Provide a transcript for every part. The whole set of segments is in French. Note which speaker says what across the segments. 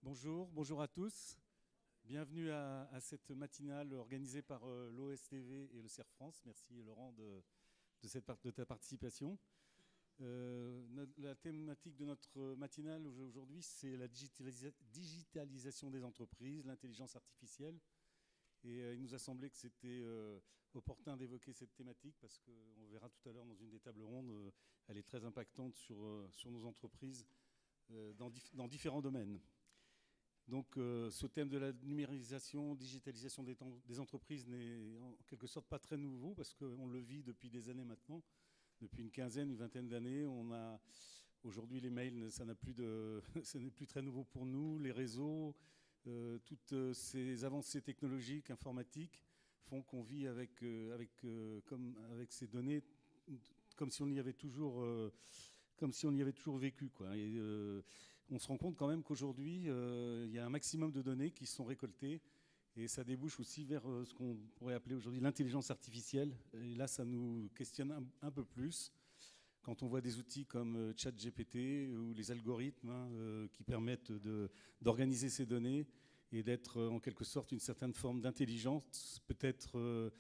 Speaker 1: Bonjour à tous. Bienvenue à cette matinale organisée par l'OSTV et le CERF France. Merci Laurent de ta participation. La thématique de notre matinale aujourd'hui, c'est la digitalisation des entreprises, l'intelligence artificielle. Et il nous a semblé que c'était opportun d'évoquer cette thématique parce qu'on verra tout à l'heure dans une des tables rondes, elle est très impactante sur nos entreprises dans différents domaines. Donc ce thème de la numérisation, digitalisation des entreprises n'est en quelque sorte pas très nouveau parce qu'on le vit depuis des années maintenant. Depuis une quinzaine, une vingtaine d'années, aujourd'hui les mails, ça n'est plus très nouveau pour nous. Les réseaux, toutes ces avancées technologiques, informatiques, font qu'on vit avec ces données comme si on y avait toujours vécu, quoi. Et on se rend compte quand même qu'aujourd'hui, il y a un maximum de données qui sont récoltées et ça débouche aussi vers ce qu'on pourrait appeler aujourd'hui l'intelligence artificielle. Et là, ça nous questionne un peu plus quand on voit des outils comme ChatGPT ou les algorithmes qui permettent d'organiser ces données et d'être en quelque sorte une certaine forme d'intelligence, peut-être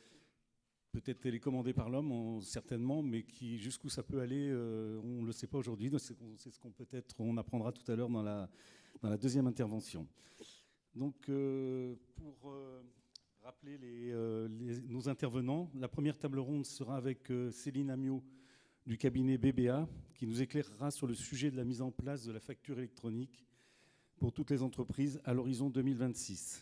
Speaker 1: télécommandé par l'homme, certainement, mais jusqu'où ça peut aller, on ne le sait pas aujourd'hui. C'est ce qu'on apprendra tout à l'heure dans la deuxième intervention. Donc, pour rappeler nos intervenants, la première table ronde sera avec Céline Amiot du cabinet BBA, qui nous éclairera sur le sujet de la mise en place de la facture électronique pour toutes les entreprises à l'horizon 2026.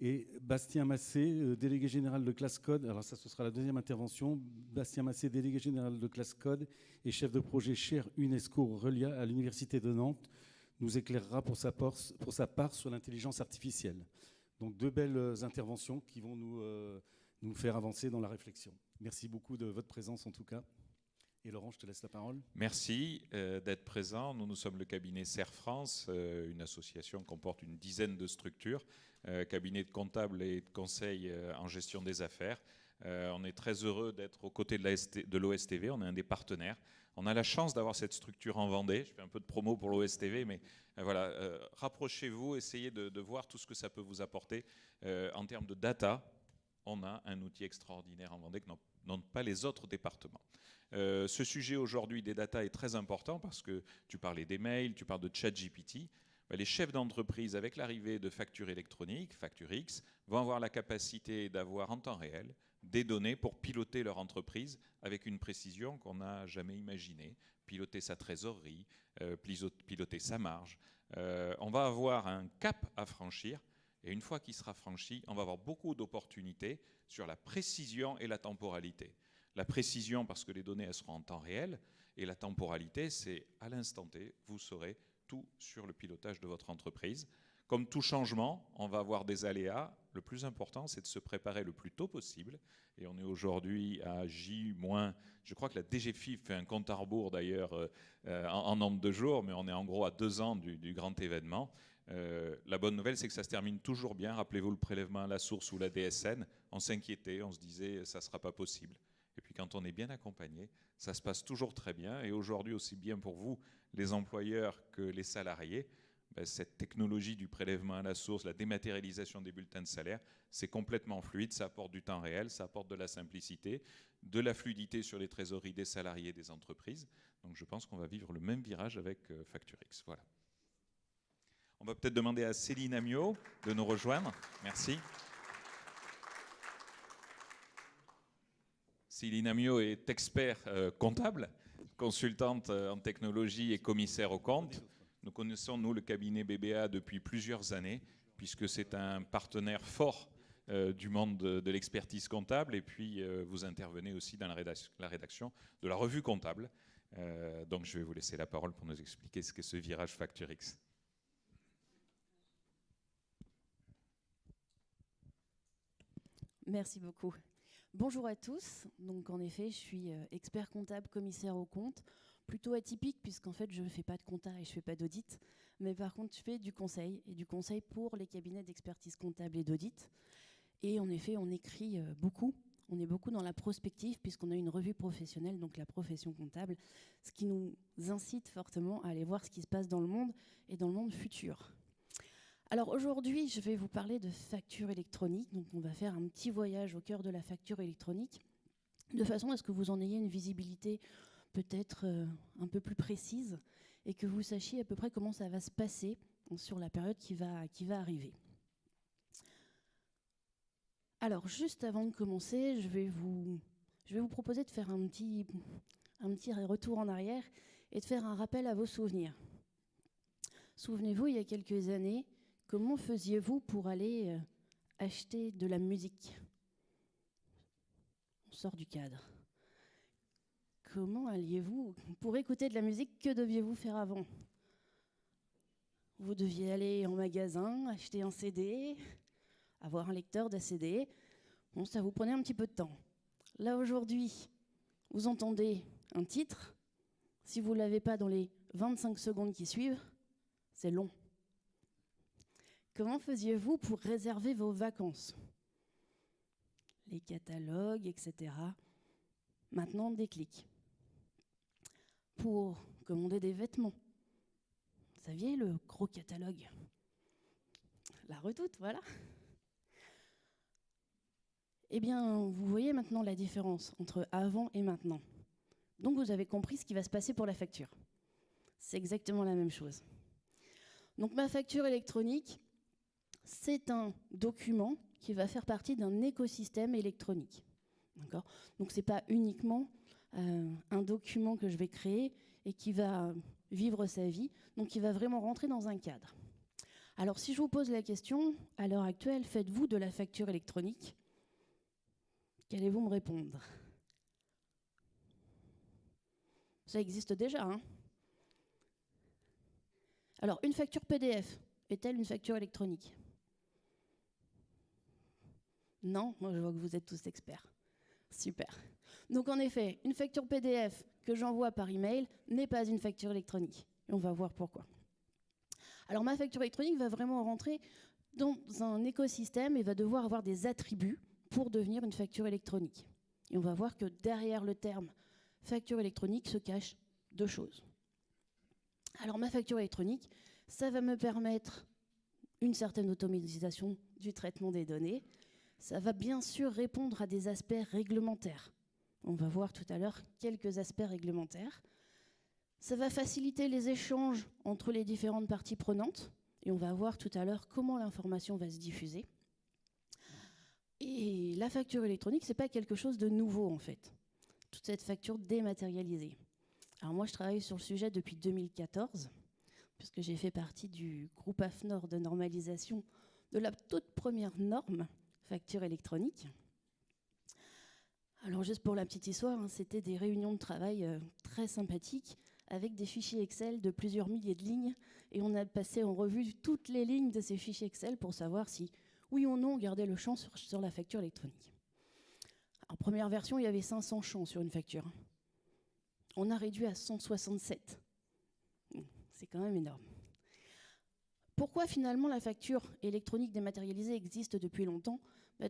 Speaker 1: Et Bastien Massé, délégué général de ClassCode, alors ça ce sera la deuxième intervention, Bastien Massé, délégué général de ClassCode et chef de projet Chaire UNESCO Relia à l'Université de Nantes, nous éclairera pour sa part sur l'intelligence artificielle. Donc deux belles interventions qui vont nous faire avancer dans la réflexion. Merci beaucoup de votre présence en tout cas. Et Laurent, je te laisse la parole.
Speaker 2: Merci d'être présent. Nous sommes le cabinet CERF France, une association qui comporte une dizaine de structures, cabinet de comptables et de conseil en gestion des affaires. On est très heureux d'être aux côtés de l'OSTV, on est un des partenaires. On a la chance d'avoir cette structure en Vendée. Je fais un peu de promo pour l'OSTV, mais voilà, rapprochez-vous, essayez de voir tout ce que ça peut vous apporter en termes de data. On a un outil extraordinaire en Vendée que n'ont pas les autres départements. Ce sujet aujourd'hui des data est très important parce que tu parlais des mails, tu parles de ChatGPT. Les chefs d'entreprise, avec l'arrivée de factures électroniques, Facture X, vont avoir la capacité d'avoir en temps réel des données pour piloter leur entreprise avec une précision qu'on n'a jamais imaginée. Piloter sa trésorerie, piloter sa marge. On va avoir un cap à franchir. Et une fois qu'il sera franchi, on va avoir beaucoup d'opportunités sur la précision et la temporalité. La précision parce que les données elles seront en temps réel et la temporalité c'est à l'instant T, vous saurez tout sur le pilotage de votre entreprise. Comme tout changement, on va avoir des aléas. Le plus important, c'est de se préparer le plus tôt possible. Et on est aujourd'hui à J-, je crois que la DGFiP fait un compte à rebours d'ailleurs en nombre de jours, mais on est en gros à 2 ans du grand événement. La bonne nouvelle, c'est que ça se termine toujours bien. Rappelez-vous le prélèvement à la source ou la DSN. On s'inquiétait, on se disait ça ne sera pas possible. Et puis quand on est bien accompagné, ça se passe toujours très bien. Et aujourd'hui, aussi bien pour vous, les employeurs, que les salariés, cette technologie du prélèvement à la source, la dématérialisation des bulletins de salaire, c'est complètement fluide, ça apporte du temps réel, ça apporte de la simplicité, de la fluidité sur les trésoreries des salariés et des entreprises. Donc je pense qu'on va vivre le même virage avec Facture X. Voilà. On va peut-être demander à Céline Amiot de nous rejoindre. Merci. Céline Amiot est expert comptable, consultante en technologie et commissaire aux comptes. Nous connaissons, nous, le cabinet BBA depuis plusieurs années, puisque c'est un partenaire fort du monde de l'expertise comptable. Et puis, vous intervenez aussi dans la rédaction de la revue comptable. Donc, je vais vous laisser la parole pour nous expliquer ce qu'est ce virage Facture X.
Speaker 3: Merci beaucoup. Bonjour à tous. Donc en effet, je suis expert comptable, commissaire aux comptes, plutôt atypique puisqu'en fait je ne fais pas de compta et je ne fais pas d'audit, mais par contre je fais du conseil et du conseil pour les cabinets d'expertise comptable et d'audit. Et en effet, on écrit beaucoup. On est beaucoup dans la prospective puisqu'on a une revue professionnelle, donc la profession comptable, ce qui nous incite fortement à aller voir ce qui se passe dans le monde et dans le monde futur. Alors aujourd'hui, je vais vous parler de facture électronique. Donc on va faire un petit voyage au cœur de la facture électronique, de façon à ce que vous en ayez une visibilité peut-être un peu plus précise et que vous sachiez à peu près comment ça va se passer sur la période qui va arriver. Alors juste avant de commencer, je vais vous proposer de faire un petit retour en arrière et de faire un rappel à vos souvenirs. Souvenez-vous, il y a quelques années, comment faisiez-vous pour aller acheter de la musique? On sort du cadre. Comment alliez-vous pour écouter de la musique? Que deviez-vous faire avant? Vous deviez aller en magasin, acheter un CD, avoir un lecteur de CD. Bon, ça vous prenait un petit peu de temps. Là, aujourd'hui, vous entendez un titre. Si vous ne l'avez pas dans les 25 secondes qui suivent, c'est long. Comment faisiez-vous pour réserver vos vacances? Les catalogues, etc. Maintenant, des clics. Pour commander des vêtements, vous saviez, le gros catalogue. La Redoute, voilà. Eh bien, vous voyez maintenant la différence entre avant et maintenant. Donc, vous avez compris ce qui va se passer pour la facture. C'est exactement la même chose. Donc, ma facture électronique, c'est un document qui va faire partie d'un écosystème électronique. D'accord ? Donc, ce n'est pas uniquement un document que je vais créer et qui va vivre sa vie, donc il va vraiment rentrer dans un cadre. Alors, si je vous pose la question, à l'heure actuelle, faites-vous de la facture électronique? Qu'allez-vous me répondre? Ça existe déjà, hein? Alors, une facture PDF, est-elle une facture électronique? Non, moi je vois que vous êtes tous experts. Super. Donc en effet, une facture PDF que j'envoie par email n'est pas une facture électronique. Et on va voir pourquoi. Alors ma facture électronique va vraiment rentrer dans un écosystème et va devoir avoir des attributs pour devenir une facture électronique. Et on va voir que derrière le terme facture électronique se cachent deux choses. Alors ma facture électronique, ça va me permettre une certaine automatisation du traitement des données. Ça va bien sûr répondre à des aspects réglementaires. On va voir tout à l'heure quelques aspects réglementaires. Ça va faciliter les échanges entre les différentes parties prenantes. Et on va voir tout à l'heure comment l'information va se diffuser. Et la facture électronique, ce n'est pas quelque chose de nouveau en fait. Toute cette facture dématérialisée. Alors moi, je travaille sur le sujet depuis 2014, puisque j'ai fait partie du groupe AFNOR de normalisation de la toute première norme facture électronique. Alors juste pour la petite histoire, hein, c'était des réunions de travail très sympathiques avec des fichiers Excel de plusieurs milliers de lignes et on a passé en revue toutes les lignes de ces fichiers Excel pour savoir si, oui ou non, on gardait le champ sur la facture électronique. En première version, il y avait 500 champs sur une facture. On a réduit à 167. C'est quand même énorme. Pourquoi finalement la facture électronique dématérialisée existe depuis longtemps?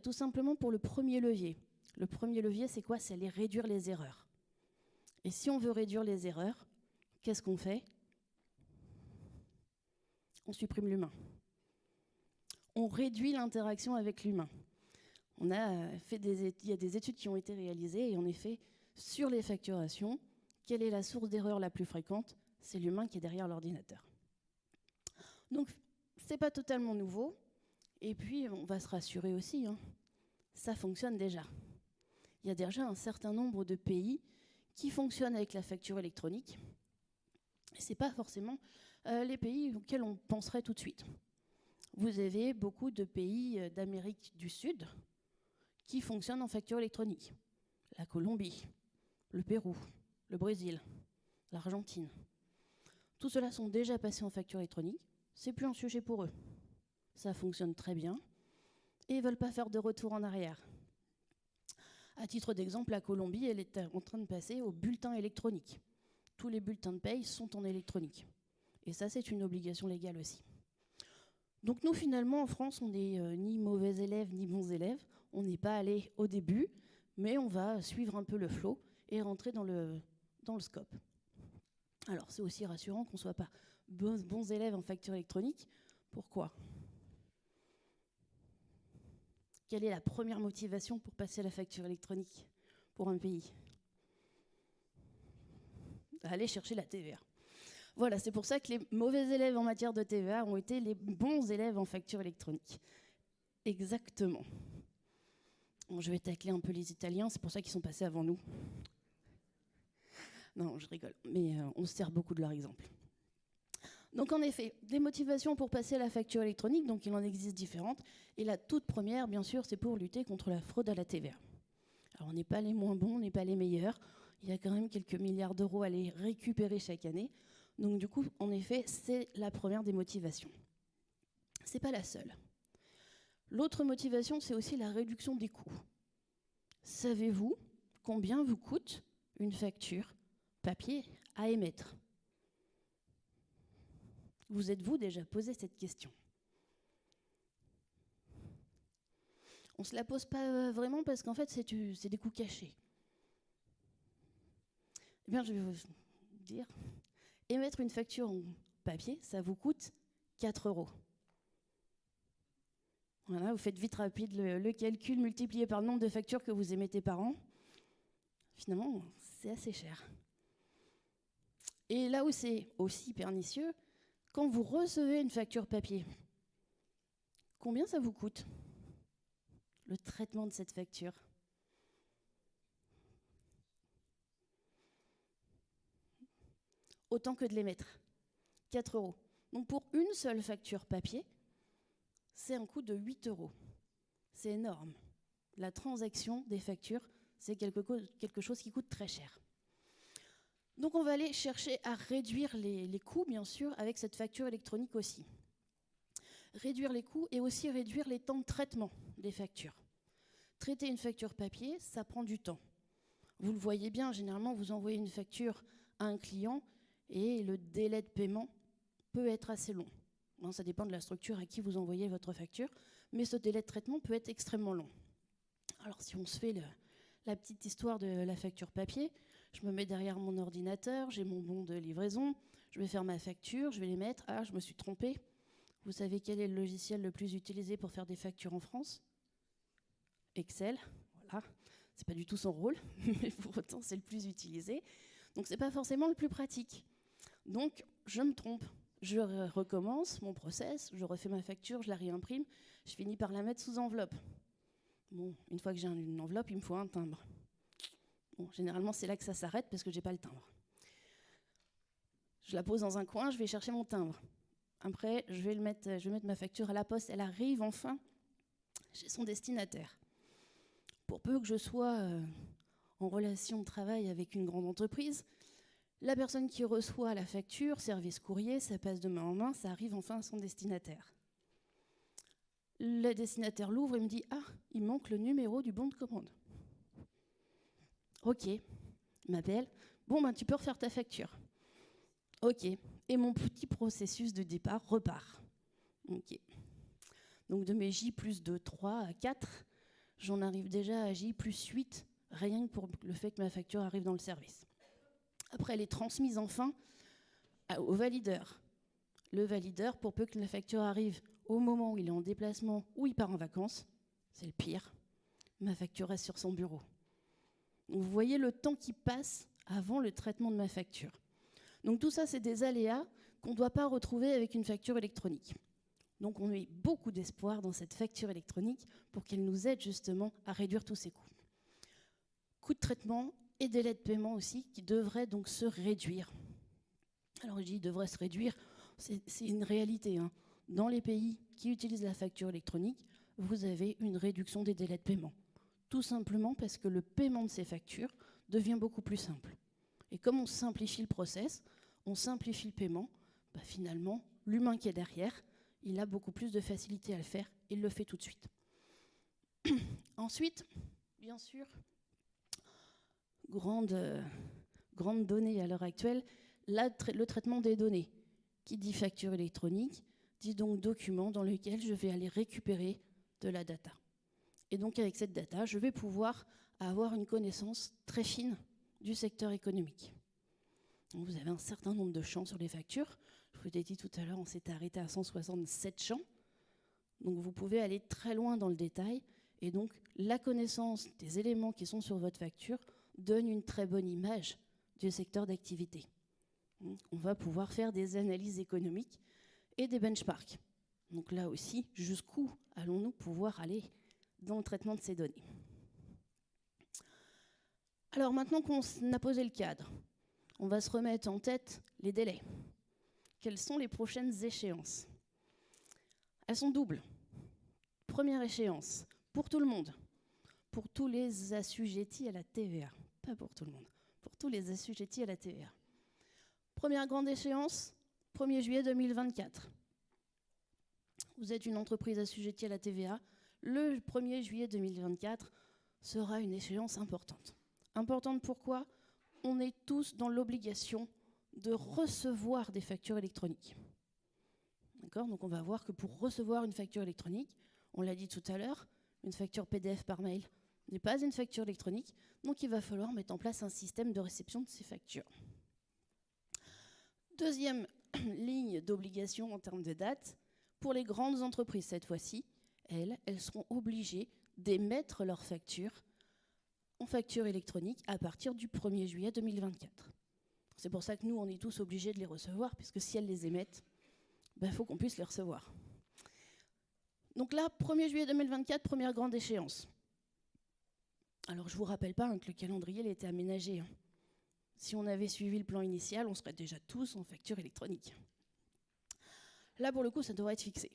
Speaker 3: Tout simplement pour le premier levier. Le premier levier, c'est quoi? C'est aller réduire les erreurs. Et si on veut réduire les erreurs, qu'est-ce qu'on fait? On supprime l'humain. On réduit l'interaction avec l'humain. Il y a des études qui ont été réalisées et en effet, sur les facturations, quelle est la source d'erreur la plus fréquente? C'est l'humain qui est derrière l'ordinateur. Donc, ce n'est pas totalement nouveau. Et puis, on va se rassurer aussi, hein, ça fonctionne déjà. Il y a déjà un certain nombre de pays qui fonctionnent avec la facture électronique. Ce n'est pas forcément les pays auxquels on penserait tout de suite. Vous avez beaucoup de pays d'Amérique du Sud qui fonctionnent en facture électronique. La Colombie, le Pérou, le Brésil, l'Argentine. Tout cela sont déjà passés en facture électronique. C'est plus un sujet pour eux. Ça fonctionne très bien et ils ne veulent pas faire de retour en arrière. À titre d'exemple, la Colombie, elle est en train de passer au bulletin électronique. Tous les bulletins de paye sont en électronique. Et ça, c'est une obligation légale aussi. Donc nous, finalement, en France, on n'est ni mauvais élèves ni bons élèves. On n'est pas allé au début, mais on va suivre un peu le flow et rentrer dans le scope. Alors, c'est aussi rassurant qu'on ne soit pas bons élèves en facture électronique. Pourquoi? Quelle est la première motivation pour passer à la facture électronique pour un pays? Aller chercher la TVA. Voilà, c'est pour ça que les mauvais élèves en matière de TVA ont été les bons élèves en facture électronique. Exactement. Bon, je vais tacler un peu les Italiens, c'est pour ça qu'ils sont passés avant nous. Non, je rigole, mais on se sert beaucoup de leur exemple. Donc en effet, des motivations pour passer à la facture électronique, donc il en existe différentes. Et la toute première, bien sûr, c'est pour lutter contre la fraude à la TVA. Alors on n'est pas les moins bons, on n'est pas les meilleurs. Il y a quand même quelques milliards d'euros à les récupérer chaque année. Donc du coup, en effet, c'est la première des motivations. Ce n'est pas la seule. L'autre motivation, c'est aussi la réduction des coûts. Savez-vous combien vous coûte une facture papier à émettre? Vous êtes-vous déjà posé cette question? On ne se la pose pas vraiment parce qu'en fait, c'est des coûts cachés. Eh bien, je vais vous dire, émettre une facture en papier, ça vous coûte 4 €. Voilà, vous faites vite rapide le calcul multiplié par le nombre de factures que vous émettez par an. Finalement, c'est assez cher. Et là où c'est aussi pernicieux, quand vous recevez une facture papier, combien ça vous coûte, le traitement de cette facture? Autant que de l'émettre, 4 €. Donc pour une seule facture papier, c'est un coût de 8 €. C'est énorme. La transaction des factures, c'est quelque chose qui coûte très cher. Donc on va aller chercher à réduire les coûts, bien sûr, avec cette facture électronique aussi. Réduire les coûts et aussi réduire les temps de traitement des factures. Traiter une facture papier, ça prend du temps. Vous le voyez bien, généralement, vous envoyez une facture à un client et le délai de paiement peut être assez long. Bon, ça dépend de la structure à qui vous envoyez votre facture, mais ce délai de traitement peut être extrêmement long. Alors si on se fait la petite histoire de la facture papier, je me mets derrière mon ordinateur, j'ai mon bon de livraison, je vais faire ma facture, je vais les mettre. Ah, je me suis trompée. Vous savez quel est le logiciel le plus utilisé pour faire des factures en France? Excel, voilà. C'est pas du tout son rôle, mais pour autant c'est le plus utilisé. Donc c'est pas forcément le plus pratique. Donc je me trompe. Je recommence mon process, je refais ma facture, je la réimprime, je finis par la mettre sous enveloppe. Bon, une fois que j'ai une enveloppe, il me faut un timbre. Bon, généralement, c'est là que ça s'arrête parce que je n'ai pas le timbre. Je la pose dans un coin, je vais chercher mon timbre. Après, je vais mettre ma facture à la poste. Elle arrive enfin chez son destinataire. Pour peu que je sois en relation de travail avec une grande entreprise, la personne qui reçoit la facture, service courrier, ça passe de main en main, ça arrive enfin à son destinataire. Le destinataire l'ouvre et me dit « Ah, il manque le numéro du bon de commande. » Ok, il m'appelle. Bon, ben tu peux refaire ta facture. Ok, et mon petit processus de départ repart. Ok. Donc de mes J plus 2, 3 à 4, j'en arrive déjà à J plus 8, rien que pour le fait que ma facture arrive dans le service. Après, elle est transmise enfin au valideur. Le valideur, pour peu que la facture arrive au moment où il est en déplacement ou il part en vacances, c'est le pire, ma facture reste sur son bureau. Donc vous voyez le temps qui passe avant le traitement de ma facture. Donc tout ça, c'est des aléas qu'on ne doit pas retrouver avec une facture électronique. Donc on met beaucoup d'espoir dans cette facture électronique pour qu'elle nous aide justement à réduire tous ces coûts. Coûts de traitement et délai de paiement aussi qui devraient donc se réduire. Alors je dis devrait se réduire, c'est une réalité. Hein. Dans les pays qui utilisent la facture électronique, vous avez une réduction des délais de paiement. Tout simplement parce que le paiement de ces factures devient beaucoup plus simple. Et comme on simplifie le process, on simplifie le paiement, bah finalement, l'humain qui est derrière, il a beaucoup plus de facilité à le faire, et il le fait tout de suite. Ensuite, bien sûr, grande donnée à l'heure actuelle, le traitement des données. Qui dit facture électronique, dit donc document dans lequel je vais aller récupérer de la data. Et donc avec cette data, je vais pouvoir avoir une connaissance très fine du secteur économique. Donc, vous avez un certain nombre de champs sur les factures. Je vous l'ai dit tout à l'heure, on s'est arrêté à 167 champs. Donc vous pouvez aller très loin dans le détail Et donc, la connaissance des éléments qui sont sur votre facture donne une très bonne image du secteur d'activité. On va pouvoir faire des analyses économiques et des benchmarks. Donc là aussi, jusqu'où allons-nous pouvoir aller dans le traitement de ces données? Alors maintenant qu'on a posé le cadre, on va se remettre en tête les délais. Quelles sont les prochaines échéances? Elles sont doubles. Première échéance, pour tout le monde, pour tous les assujettis à la TVA. Pas pour tout le monde, pour tous les assujettis à la TVA. Première grande échéance, 1er juillet 2024. Vous êtes une entreprise assujettie à la TVA. Le 1er juillet 2024 sera une échéance importante. Importante pourquoi? On est tous dans l'obligation de recevoir des factures électroniques. D'accord? Donc on va voir que pour recevoir une facture électronique, on l'a dit tout à l'heure, une facture PDF par mail n'est pas une facture électronique, donc il va falloir mettre en place un système de réception de ces factures. Deuxième ligne d'obligation en termes de date, pour les grandes entreprises cette fois-ci, elles seront obligées d'émettre leurs factures en facture électronique à partir du 1er juillet 2024. C'est pour ça que nous, on est tous obligés de les recevoir, puisque si elles les émettent, il faut qu'on puisse les recevoir. Donc là, 1er juillet 2024, première grande échéance. Alors je ne vous rappelle pas que le calendrier a été aménagé. Si on avait suivi le plan initial, on serait déjà tous en facture électronique. Là, pour le coup, ça devrait être fixé.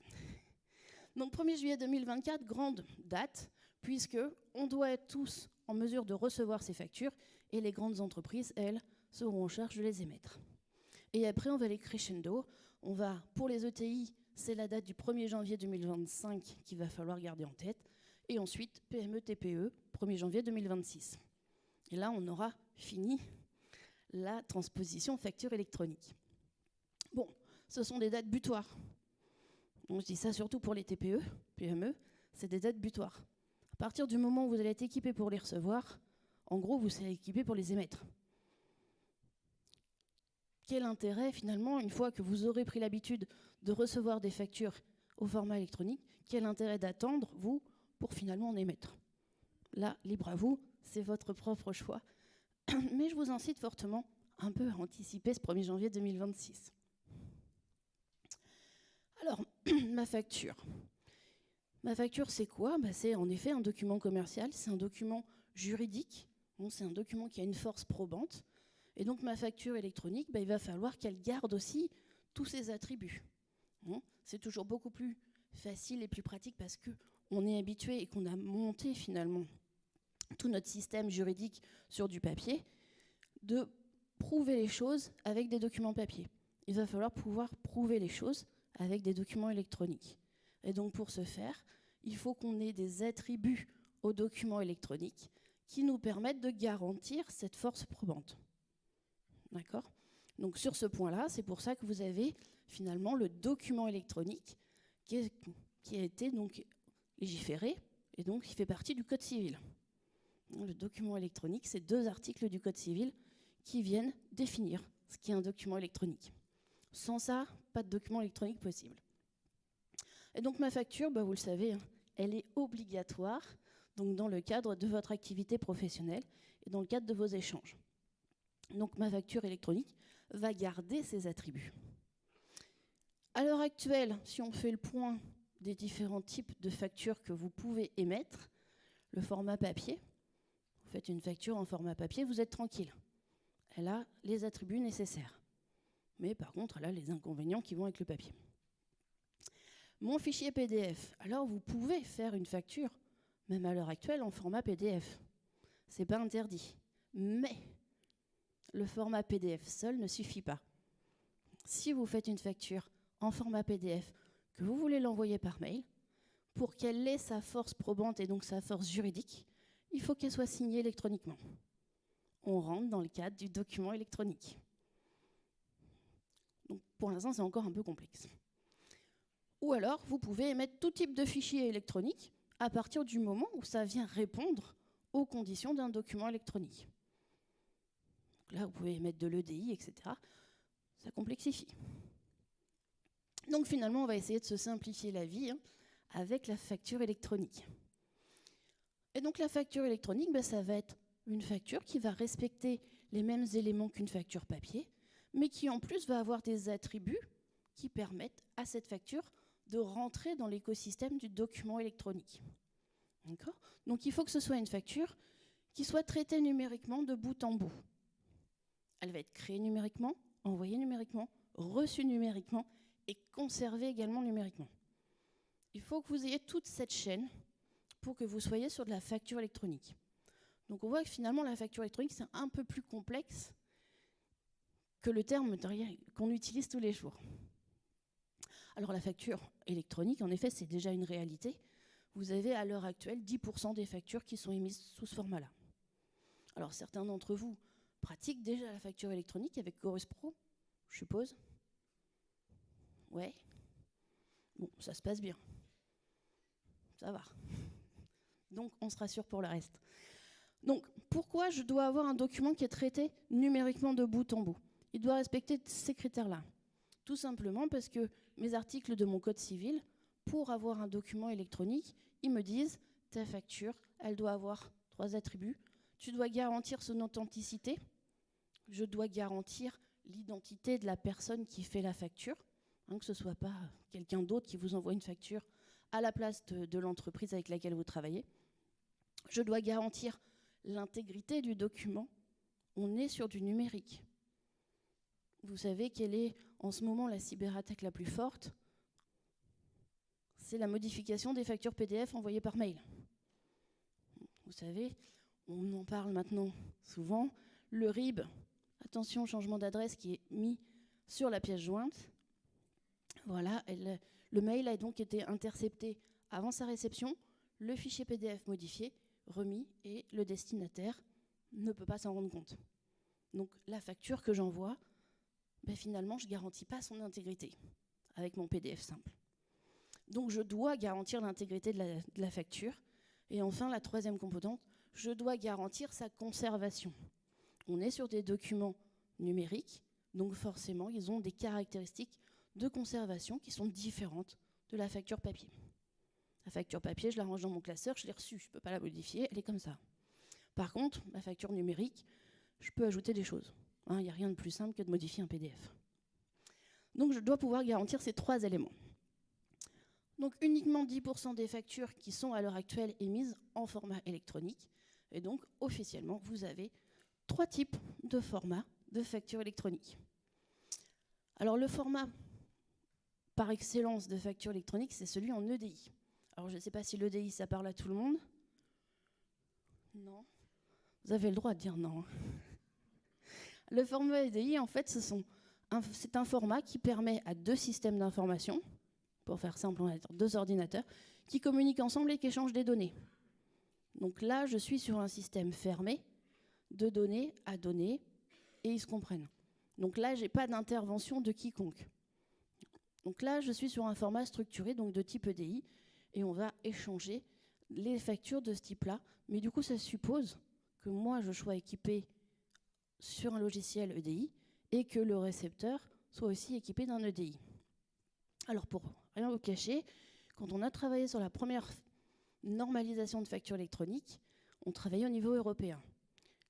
Speaker 3: Donc 1er juillet 2024, grande date, puisque on doit être tous en mesure de recevoir ces factures, et les grandes entreprises, elles, seront en charge de les émettre. Et après, on va aller crescendo. On va, pour les ETI, c'est la date du 1er janvier 2025 qu'il va falloir garder en tête. Et ensuite, PME, TPE, 1er janvier 2026. Et là, on aura fini la transposition facture électronique. Bon, ce sont des dates butoirs. Donc, je dis ça surtout pour les TPE, PME, c'est des dates butoirs. À partir du moment où vous allez être équipé pour les recevoir, en gros, vous serez équipé pour les émettre. Quel intérêt, finalement, une fois que vous aurez pris l'habitude de recevoir des factures au format électronique, quel intérêt d'attendre, vous, pour finalement en émettre? Là, libre à vous, c'est votre propre choix. Mais je vous incite fortement un peu à anticiper ce 1er janvier 2026. Alors, ma facture. Ma facture, c'est quoi? C'est en effet un document commercial, c'est un document juridique, c'est un document qui a une force probante. Et donc ma facture électronique, il va falloir qu'elle garde aussi tous ses attributs. C'est toujours beaucoup plus facile et plus pratique parce qu'on est habitué et qu'on a monté finalement tout notre système juridique sur du papier, de prouver les choses avec des documents papier. Il va falloir pouvoir prouver les choses avec des documents électroniques. Et donc pour ce faire, il faut qu'on ait des attributs aux documents électroniques qui nous permettent de garantir cette force probante. D'accord? Donc sur ce point-là, c'est pour ça que vous avez finalement le document électronique qui a été donc légiféré et donc qui fait partie du Code civil. Le document électronique, c'est 2 articles du Code civil qui viennent définir ce qu'est un document électronique. Sans ça, pas de document électronique possible. Et donc ma facture, vous le savez, elle est obligatoire donc dans le cadre de votre activité professionnelle et dans le cadre de vos échanges. Donc ma facture électronique va garder ses attributs. À l'heure actuelle, si on fait le point des différents types de factures que vous pouvez émettre, le format papier, vous faites une facture en format papier, vous êtes tranquille. Elle a les attributs nécessaires. Mais par contre, elle a les inconvénients qui vont avec le papier. Mon fichier PDF, alors vous pouvez faire une facture, même à l'heure actuelle, en format PDF. Ce n'est pas interdit. Mais le format PDF seul ne suffit pas. Si vous faites une facture en format PDF, que vous voulez l'envoyer par mail, pour qu'elle ait sa force probante et donc sa force juridique, il faut qu'elle soit signée électroniquement. On rentre dans le cadre du document électronique. Donc pour l'instant, c'est encore un peu complexe. Ou alors, vous pouvez émettre tout type de fichier électronique à partir du moment où ça vient répondre aux conditions d'un document électronique. Donc là, vous pouvez émettre de l'EDI, etc. Ça complexifie. Donc finalement, on va essayer de se simplifier la vie avec la facture électronique. Et donc la facture électronique, ça va être une facture qui va respecter les mêmes éléments qu'une facture papier, mais qui en plus va avoir des attributs qui permettent à cette facture de rentrer dans l'écosystème du document électronique. D'accord ? Donc il faut que ce soit une facture qui soit traitée numériquement de bout en bout. Elle va être créée numériquement, envoyée numériquement, reçue numériquement et conservée également numériquement. Il faut que vous ayez toute cette chaîne pour que vous soyez sur de la facture électronique. Donc on voit que finalement la facture électronique c'est un peu plus complexe que le terme qu'on utilise tous les jours. Alors la facture électronique, en effet, c'est déjà une réalité. Vous avez à l'heure actuelle 10% des factures qui sont émises sous ce format-là. Alors certains d'entre vous pratiquent déjà la facture électronique avec Chorus Pro, je suppose. Ouais. Bon, ça se passe bien. Ça va. Donc on se rassure pour le reste. Donc pourquoi je dois avoir un document qui est traité numériquement de bout en bout? Il doit respecter ces critères-là. Tout simplement parce que mes articles de mon code civil, pour avoir un document électronique, ils me disent ta facture, elle doit avoir 3 attributs. Tu dois garantir son authenticité. Je dois garantir l'identité de la personne qui fait la facture, que ce ne soit pas quelqu'un d'autre qui vous envoie une facture à la place de l'entreprise avec laquelle vous travaillez. Je dois garantir l'intégrité du document. On est sur du numérique. Vous savez quelle est en ce moment la cyberattaque la plus forte? C'est la modification des factures PDF envoyées par mail. Vous savez, on en parle maintenant souvent. Le RIB, attention, changement d'adresse qui est mis sur la pièce jointe. Voilà, le mail a donc été intercepté avant sa réception, le fichier PDF modifié, remis, et le destinataire ne peut pas s'en rendre compte. Donc la facture que j'envoie, finalement, je ne garantis pas son intégrité avec mon PDF simple. Donc je dois garantir l'intégrité de la facture. Et enfin, la troisième composante, je dois garantir sa conservation. On est sur des documents numériques, donc forcément, ils ont des caractéristiques de conservation qui sont différentes de la facture papier. La facture papier, je la range dans mon classeur, je l'ai reçue, je ne peux pas la modifier, elle est comme ça. Par contre, la facture numérique, je peux ajouter des choses. Il n'y a rien de plus simple que de modifier un PDF. Donc je dois pouvoir garantir ces 3 éléments. Donc uniquement 10% des factures qui sont à l'heure actuelle émises en format électronique. Et donc officiellement, vous avez 3 types de formats de factures électroniques. Alors le format par excellence de facture électronique, c'est celui en EDI. Alors je ne sais pas si l'EDI, ça parle à tout le monde. Non. Vous avez le droit de dire non. Le format EDI, en fait, c'est un format qui permet à 2 systèmes d'information, pour faire simple, on va dire 2 ordinateurs, qui communiquent ensemble et qui échangent des données. Donc là, je suis sur un système fermé, de données à données, et ils se comprennent. Donc là, je n'ai pas d'intervention de quiconque. Donc là, je suis sur un format structuré, donc de type EDI, et on va échanger les factures de ce type-là. Mais du coup, ça suppose que moi, je sois équipé sur un logiciel EDI et que le récepteur soit aussi équipé d'un EDI. Alors pour rien vous cacher, quand on a travaillé sur la première normalisation de facture électronique, on travaillait au niveau européen.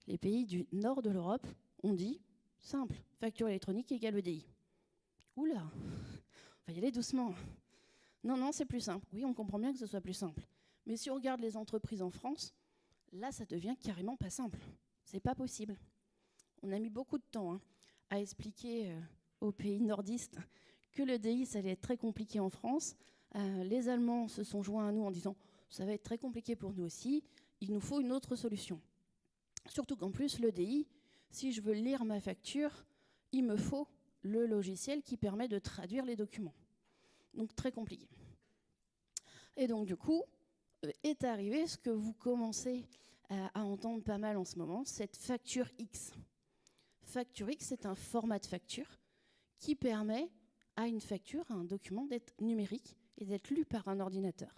Speaker 3: Les pays du nord de l'Europe ont dit simple, facture électronique égale EDI. Oula, on va y aller doucement. Non, c'est plus simple. Oui, on comprend bien que ce soit plus simple. Mais si on regarde les entreprises en France, là, ça devient carrément pas simple. C'est pas possible. On a mis beaucoup de temps à expliquer aux pays nordistes que le DI, ça allait être très compliqué en France. Les Allemands se sont joints à nous en disant « ça va être très compliqué pour nous aussi, il nous faut une autre solution ». Surtout qu'en plus, le DI, si je veux lire ma facture, il me faut le logiciel qui permet de traduire les documents. Donc très compliqué. Et donc du coup, est arrivé ce que vous commencez à entendre pas mal en ce moment, cette facture X. Facture X, c'est un format de facture qui permet à une facture, à un document, d'être numérique et d'être lu par un ordinateur.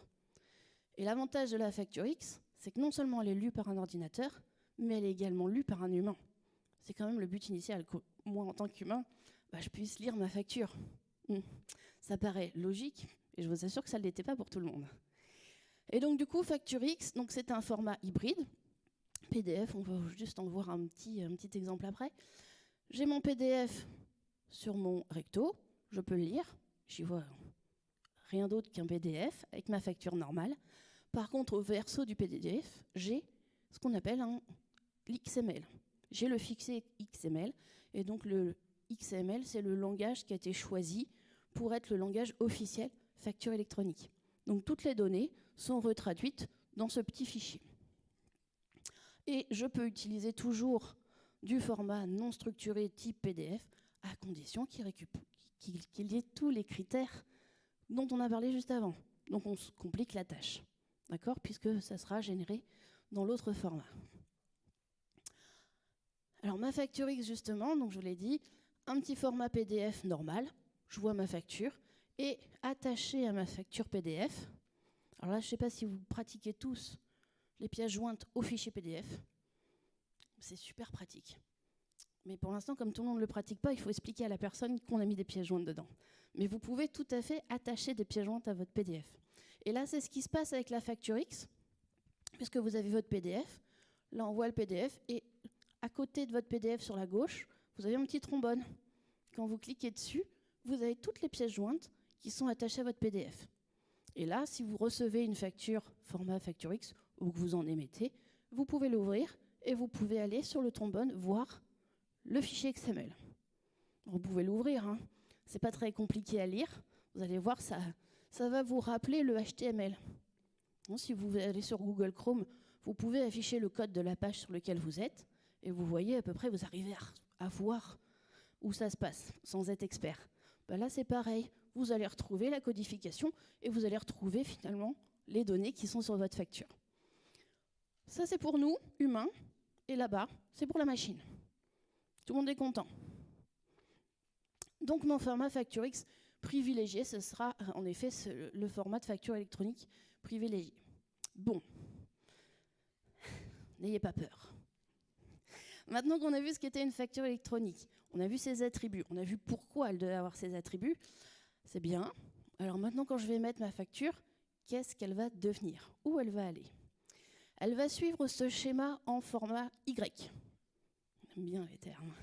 Speaker 3: Et l'avantage de la facture X, c'est que non seulement elle est lue par un ordinateur, mais elle est également lue par un humain. C'est quand même le but initial, que moi, en tant qu'humain, je puisse lire ma facture. Ça paraît logique, et je vous assure que ça ne l'était pas pour tout le monde. Et donc du coup, FactureX, donc c'est un format hybride. PDF, on va juste en voir un petit exemple après. J'ai mon PDF sur mon recto, je peux le lire, j'y vois rien d'autre qu'un PDF avec ma facture normale. Par contre, au verso du PDF, j'ai ce qu'on appelle l'XML. J'ai le fichier XML, et donc le XML, c'est le langage qui a été choisi pour être le langage officiel facture électronique. Donc toutes les données sont retraduites dans ce petit fichier. Et je peux utiliser toujours du format non structuré type PDF, à condition qu'il y ait tous les critères dont on a parlé juste avant. Donc on se complique la tâche, d'accord, puisque ça sera généré dans l'autre format. Alors ma facture X, justement, donc je vous l'ai dit, un petit format PDF normal, je vois ma facture, et attaché à ma facture PDF, alors là je ne sais pas si vous pratiquez tous les pièces jointes au fichier PDF, c'est super pratique. Mais pour l'instant, comme tout le monde ne le pratique pas, il faut expliquer à la personne qu'on a mis des pièces jointes dedans. Mais vous pouvez tout à fait attacher des pièces jointes à votre PDF. Et là, c'est ce qui se passe avec la facture X, puisque vous avez votre PDF, là on voit le PDF, et à côté de votre PDF sur la gauche, vous avez un petit trombone. Quand vous cliquez dessus, vous avez toutes les pièces jointes qui sont attachées à votre PDF. Et là, si vous recevez une facture format facture X, ou que vous en émettez, vous pouvez l'ouvrir et vous pouvez aller sur le trombone voir le fichier XML. Vous pouvez l'ouvrir, hein. C'est pas très compliqué à lire. Vous allez voir, ça va vous rappeler le HTML. Donc, si vous allez sur Google Chrome, vous pouvez afficher le code de la page sur laquelle vous êtes et vous voyez à peu près, vous arrivez à voir où ça se passe sans être expert. Ben là, c'est pareil. Vous allez retrouver la codification et vous allez retrouver finalement les données qui sont sur votre facture. Ça, c'est pour nous, humains, et là-bas, c'est pour la machine. Tout le monde est content. Donc, mon format facture X privilégié, ce sera en effet le format de facture électronique privilégié. Bon, n'ayez pas peur. Maintenant qu'on a vu ce qu'était une facture électronique, on a vu ses attributs, on a vu pourquoi elle devait avoir ses attributs, c'est bien. Alors maintenant, quand je vais mettre ma facture, qu'est-ce qu'elle va devenir? Où elle va aller? Elle va suivre ce schéma en format Y. On aime bien les termes.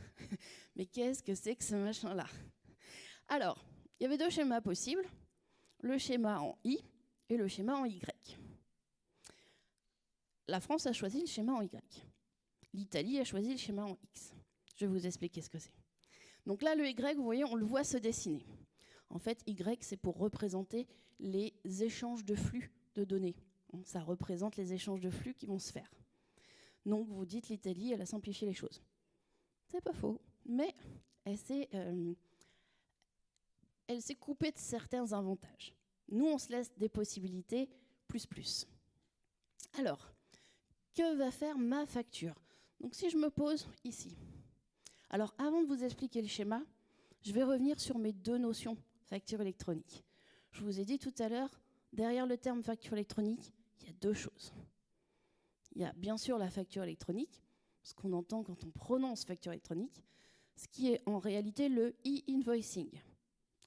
Speaker 3: Mais qu'est-ce que c'est que ce machin-là? Alors, il y avait deux schémas possibles, le schéma en I et le schéma en Y. La France a choisi le schéma en Y. L'Italie a choisi le schéma en X. Je vais vous expliquer ce que c'est. Donc là, le Y, vous voyez, on le voit se dessiner. En fait, Y, c'est pour représenter les échanges de flux de données. Ça représente les échanges de flux qui vont se faire. Donc, vous dites l'Italie, elle a simplifié les choses. C'est pas faux, mais elle s'est coupée de certains avantages. Nous, on se laisse des possibilités plus. Alors, que va faire ma facture? Donc, si je me pose ici. Alors, avant de vous expliquer le schéma, je vais revenir sur mes deux notions facture électronique. Je vous ai dit tout à l'heure, derrière le terme facture électronique, il y a deux choses. Il y a bien sûr la facture électronique, ce qu'on entend quand on prononce facture électronique, ce qui est en réalité le e-invoicing.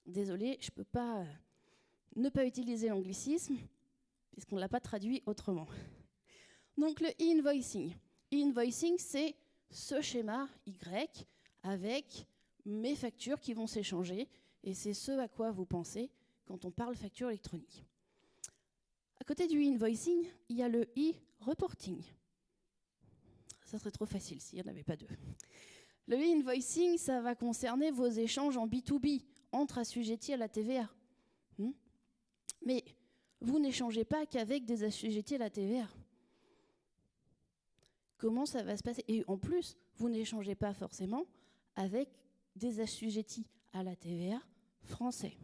Speaker 3: Désolée, je ne peux pas ne pas utiliser l'anglicisme, puisqu'on ne l'a pas traduit autrement. Donc le e-invoicing. E-invoicing, c'est ce schéma Y avec mes factures qui vont s'échanger, et c'est ce à quoi vous pensez quand on parle facture électronique. À côté du e-invoicing, il y a le e-reporting. Ça serait trop facile s'il n'y en avait pas deux. Le e-invoicing, ça va concerner vos échanges en B2B, entre assujettis à la TVA. Mais vous n'échangez pas qu'avec des assujettis à la TVA. Comment ça va se passer? Et en plus, vous n'échangez pas forcément avec des assujettis à la TVA français.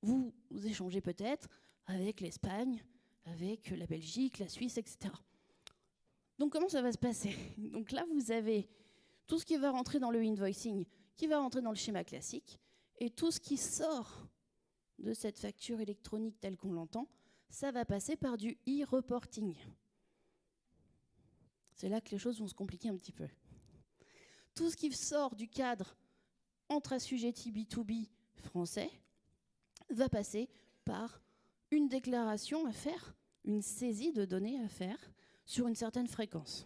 Speaker 3: Vous échangez peut-être avec l'Espagne, avec la Belgique, la Suisse, etc. Donc comment ça va se passer? Donc là, vous avez tout ce qui va rentrer dans le invoicing, qui va rentrer dans le schéma classique, et tout ce qui sort de cette facture électronique telle qu'on l'entend, ça va passer par du e-reporting. C'est là que les choses vont se compliquer un petit peu. Tout ce qui sort du cadre entre assujettis B2B français va passer par une déclaration à faire, une saisie de données à faire sur une certaine fréquence.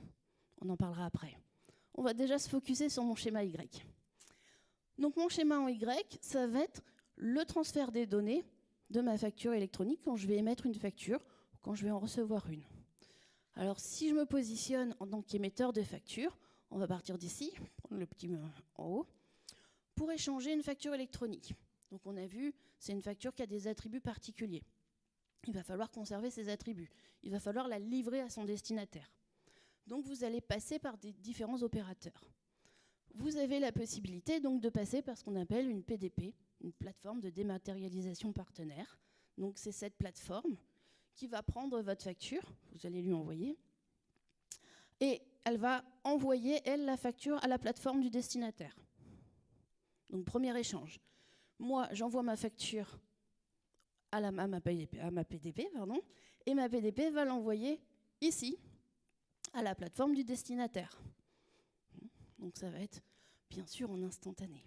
Speaker 3: On en parlera après. On va déjà se focuser sur mon schéma Y. Donc mon schéma en Y, ça va être le transfert des données de ma facture électronique quand je vais émettre une facture ou quand je vais en recevoir une. Alors si je me positionne en tant qu'émetteur de facture, on va partir d'ici, prendre le petit en haut, pour échanger une facture électronique. Donc on a vu, c'est une facture qui a des attributs particuliers. Il va falloir conserver ces attributs. Il va falloir la livrer à son destinataire. Donc vous allez passer par des différents opérateurs. Vous avez la possibilité donc de passer par ce qu'on appelle une PDP, une plateforme de dématérialisation partenaire. Donc c'est cette plateforme qui va prendre votre facture, vous allez lui envoyer, et elle va envoyer, elle, la facture à la plateforme du destinataire. Donc premier échange. Moi, j'envoie ma facture à ma PDP, et ma PDP va l'envoyer ici, à la plateforme du destinataire. Donc ça va être, bien sûr, en instantané.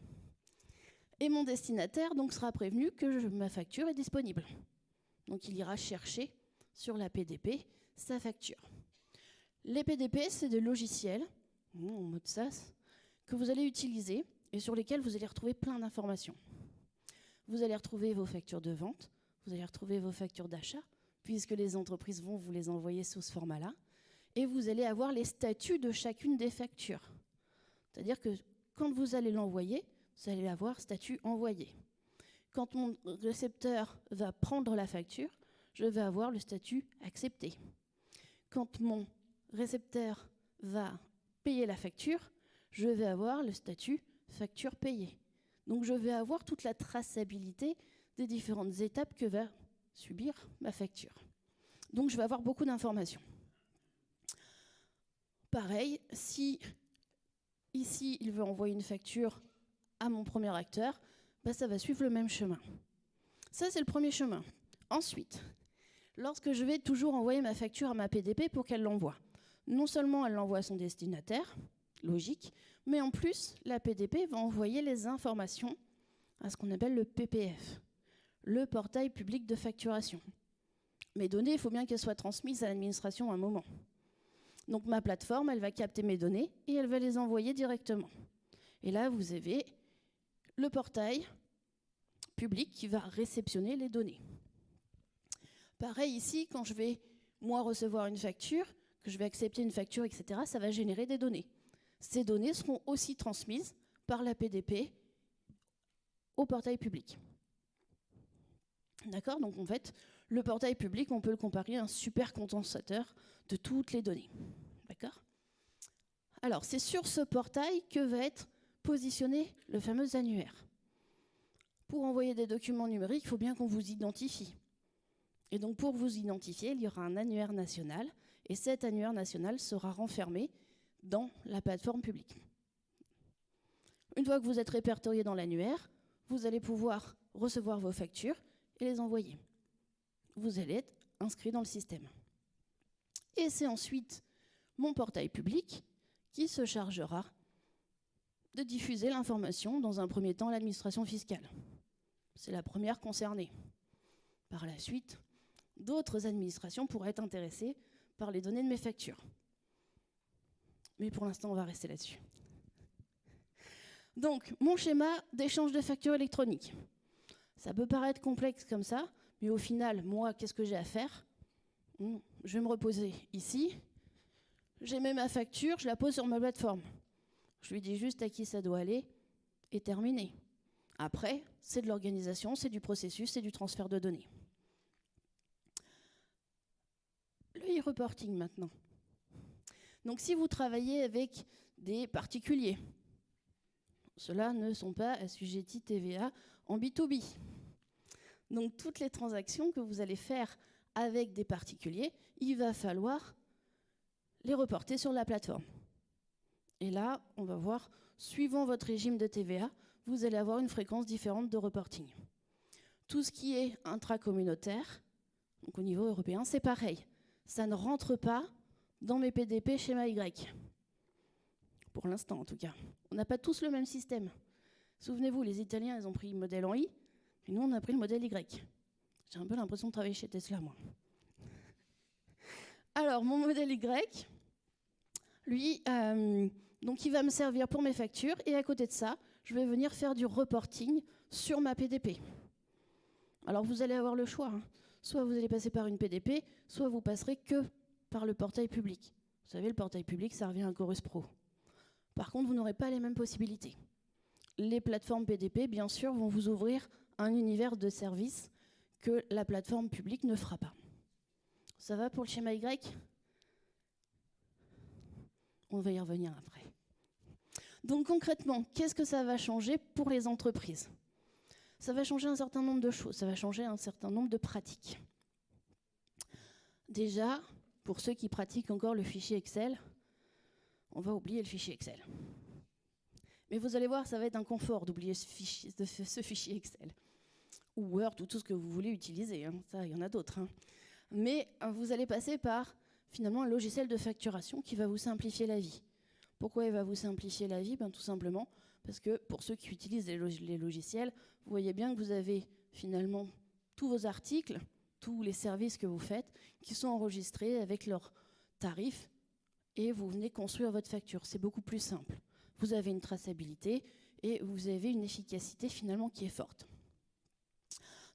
Speaker 3: Et mon destinataire donc, sera prévenu que ma facture est disponible. Donc il ira chercher sur la PDP sa facture. Les PDP, c'est des logiciels, en mode SaaS, que vous allez utiliser et sur lesquels vous allez retrouver plein d'informations. Vous allez retrouver vos factures de vente, vous allez retrouver vos factures d'achat, puisque les entreprises vont vous les envoyer sous ce format-là, et vous allez avoir les statuts de chacune des factures. C'est-à-dire que quand vous allez l'envoyer, vous allez avoir statut envoyé. Quand mon récepteur va prendre la facture, je vais avoir le statut accepté. Quand mon récepteur va payer la facture, je vais avoir le statut facture payée. Donc je vais avoir toute la traçabilité des différentes étapes que va subir ma facture. Donc je vais avoir beaucoup d'informations. Pareil, si ici il veut envoyer une facture à mon premier acteur, ça va suivre le même chemin. Ça, c'est le premier chemin. Ensuite, lorsque je vais toujours envoyer ma facture à ma PDP pour qu'elle l'envoie, non seulement elle l'envoie à son destinataire, logique, mais en plus, la PDP va envoyer les informations à ce qu'on appelle le PPF, le portail public de facturation. Mes données, il faut bien qu'elles soient transmises à l'administration à un moment. Donc ma plateforme, elle va capter mes données et elle va les envoyer directement. Et là, vous avez le portail public qui va réceptionner les données. Pareil ici, quand je vais, moi, recevoir une facture, que je vais accepter une facture, etc., ça va générer des données. Ces données seront aussi transmises par la PDP au portail public. D'accord ? Donc en fait, le portail public, on peut le comparer à un super condensateur de toutes les données. D'accord ? Alors, c'est sur ce portail que va être positionner le fameux annuaire. Pour envoyer des documents numériques, il faut bien qu'on vous identifie. Et donc pour vous identifier, il y aura un annuaire national, et cet annuaire national sera renfermé dans la plateforme publique. Une fois que vous êtes répertorié dans l'annuaire, vous allez pouvoir recevoir vos factures et les envoyer. Vous allez être inscrit dans le système. Et c'est ensuite mon portail public qui se chargera de diffuser l'information dans un premier temps à l'administration fiscale. C'est la première concernée. Par la suite, d'autres administrations pourraient être intéressées par les données de mes factures. Mais pour l'instant, on va rester là-dessus. Donc, mon schéma d'échange de factures électroniques. Ça peut paraître complexe comme ça, mais au final, moi, qu'est-ce que j'ai à faire ? Je vais me reposer ici. J'émets ma facture, je la pose sur ma plateforme. Je lui dis juste à qui ça doit aller et terminé. Après, c'est de l'organisation, c'est du processus, c'est du transfert de données. Le e-reporting maintenant. Donc si vous travaillez avec des particuliers, ceux-là ne sont pas assujettis TVA en B2B. Donc toutes les transactions que vous allez faire avec des particuliers, il va falloir les reporter sur la plateforme. Et là, on va voir, suivant votre régime de TVA, vous allez avoir une fréquence différente de reporting. Tout ce qui est intracommunautaire, donc au niveau européen, c'est pareil. Ça ne rentre pas dans mes PDP schéma Y. Pour l'instant, en tout cas. On n'a pas tous le même système. Souvenez-vous, les Italiens, ils ont pris le modèle en I, et nous, on a pris le modèle Y. J'ai un peu l'impression de travailler chez Tesla, moi. Alors, mon modèle Y, lui, donc il va me servir pour mes factures, et à côté de ça, je vais venir faire du reporting sur ma PDP. Alors, vous allez avoir le choix, hein. Soit vous allez passer par une PDP, soit vous passerez que par le portail public. Vous savez, le portail public, ça revient à Chorus Pro. Par contre, vous n'aurez pas les mêmes possibilités. Les plateformes PDP, bien sûr, vont vous ouvrir un univers de services que la plateforme publique ne fera pas. Ça va pour le schéma Y? On va y revenir après. Donc concrètement, qu'est-ce que ça va changer pour les entreprises? Ça va changer un certain nombre de choses, ça va changer un certain nombre de pratiques. Déjà, pour ceux qui pratiquent encore le fichier Excel, on va oublier le fichier Excel. Mais vous allez voir, ça va être un confort d'oublier ce fichier Excel. Ou Word, ou tout ce que vous voulez utiliser, hein. Ça, il y en a d'autres. Hein. Mais vous allez passer par, finalement, un logiciel de facturation qui va vous simplifier la vie. Pourquoi il va vous simplifier la vie? Tout simplement parce que pour ceux qui utilisent les logiciels, vous voyez bien que vous avez finalement tous vos articles, tous les services que vous faites, qui sont enregistrés avec leurs tarifs, et vous venez construire votre facture. C'est beaucoup plus simple. Vous avez une traçabilité et vous avez une efficacité finalement qui est forte.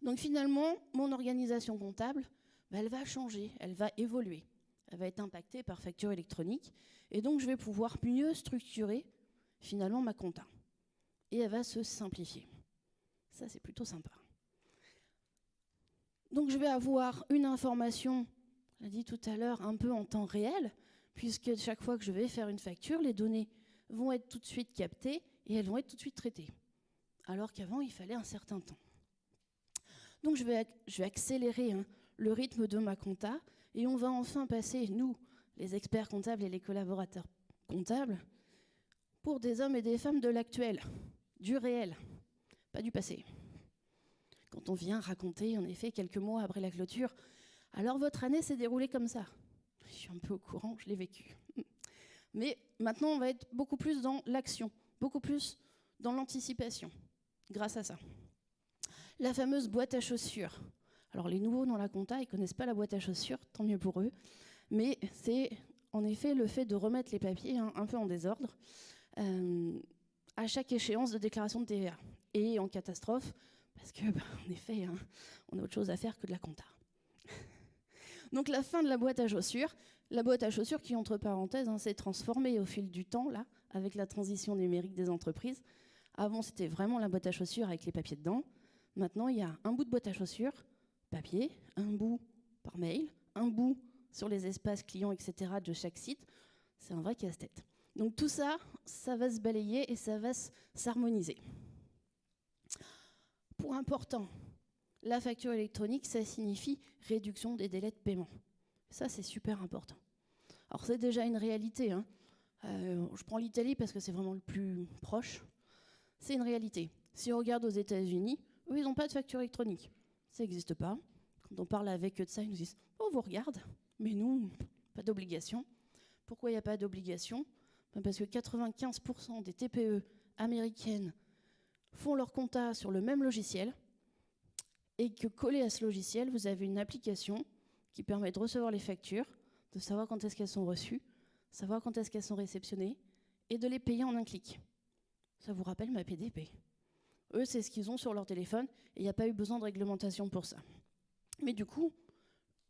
Speaker 3: Donc finalement, mon organisation comptable, elle va changer, elle va évoluer. Elle va être impactée par facture électronique. Et donc je vais pouvoir mieux structurer finalement ma compta. Et elle va se simplifier. Ça, c'est plutôt sympa. Donc je vais avoir une information, je l'ai dit tout à l'heure, un peu en temps réel, puisque chaque fois que je vais faire une facture, les données vont être tout de suite captées et elles vont être tout de suite traitées. Alors qu'avant, il fallait un certain temps. Donc je vais accélérer le rythme de ma compta et on va enfin passer, nous, les experts comptables et les collaborateurs comptables, pour des hommes et des femmes de l'actuel, du réel, pas du passé. Quand on vient raconter, en effet, quelques mois après la clôture, alors votre année s'est déroulée comme ça. Je suis un peu au courant, je l'ai vécu. Mais maintenant, on va être beaucoup plus dans l'action, beaucoup plus dans l'anticipation, grâce à ça. La fameuse boîte à chaussures. Alors les nouveaux dans la compta, ils ne connaissent pas la boîte à chaussures, tant mieux pour eux. Mais c'est en effet le fait de remettre les papiers un peu en désordre à chaque échéance de déclaration de TVA. Et en catastrophe, parce que, en effet, on a autre chose à faire que de la compta. Donc la fin de la boîte à chaussures qui, entre parenthèses, s'est transformée au fil du temps, là, avec la transition numérique des entreprises. Avant, c'était vraiment la boîte à chaussures avec les papiers dedans. Maintenant, il y a un bout de boîte à chaussures, papier, un bout par mail, un bout sur les espaces clients, etc. de chaque site. C'est un vrai casse-tête. Donc tout ça, ça va se balayer et ça va s'harmoniser. Point important, la facture électronique, ça signifie réduction des délais de paiement. Ça, c'est super important. Alors c'est déjà une réalité. Je prends l'Italie parce que c'est vraiment le plus proche. C'est une réalité. Si on regarde aux États-Unis, eux, ils n'ont pas de facture électronique. Ça n'existe pas. Quand on parle avec eux de ça, ils nous disent « Oh, on vous regarde, mais nous, pas d'obligation. » Pourquoi il n'y a pas d'obligation? Parce que 95% des TPE américaines font leur compta sur le même logiciel et que collé à ce logiciel, vous avez une application qui permet de recevoir les factures, de savoir quand est-ce qu'elles sont reçues, savoir quand est-ce qu'elles sont réceptionnées et de les payer en un clic. Ça vous rappelle ma PDP. Eux, c'est ce qu'ils ont sur leur téléphone et il n'y a pas eu besoin de réglementation pour ça. Mais du coup,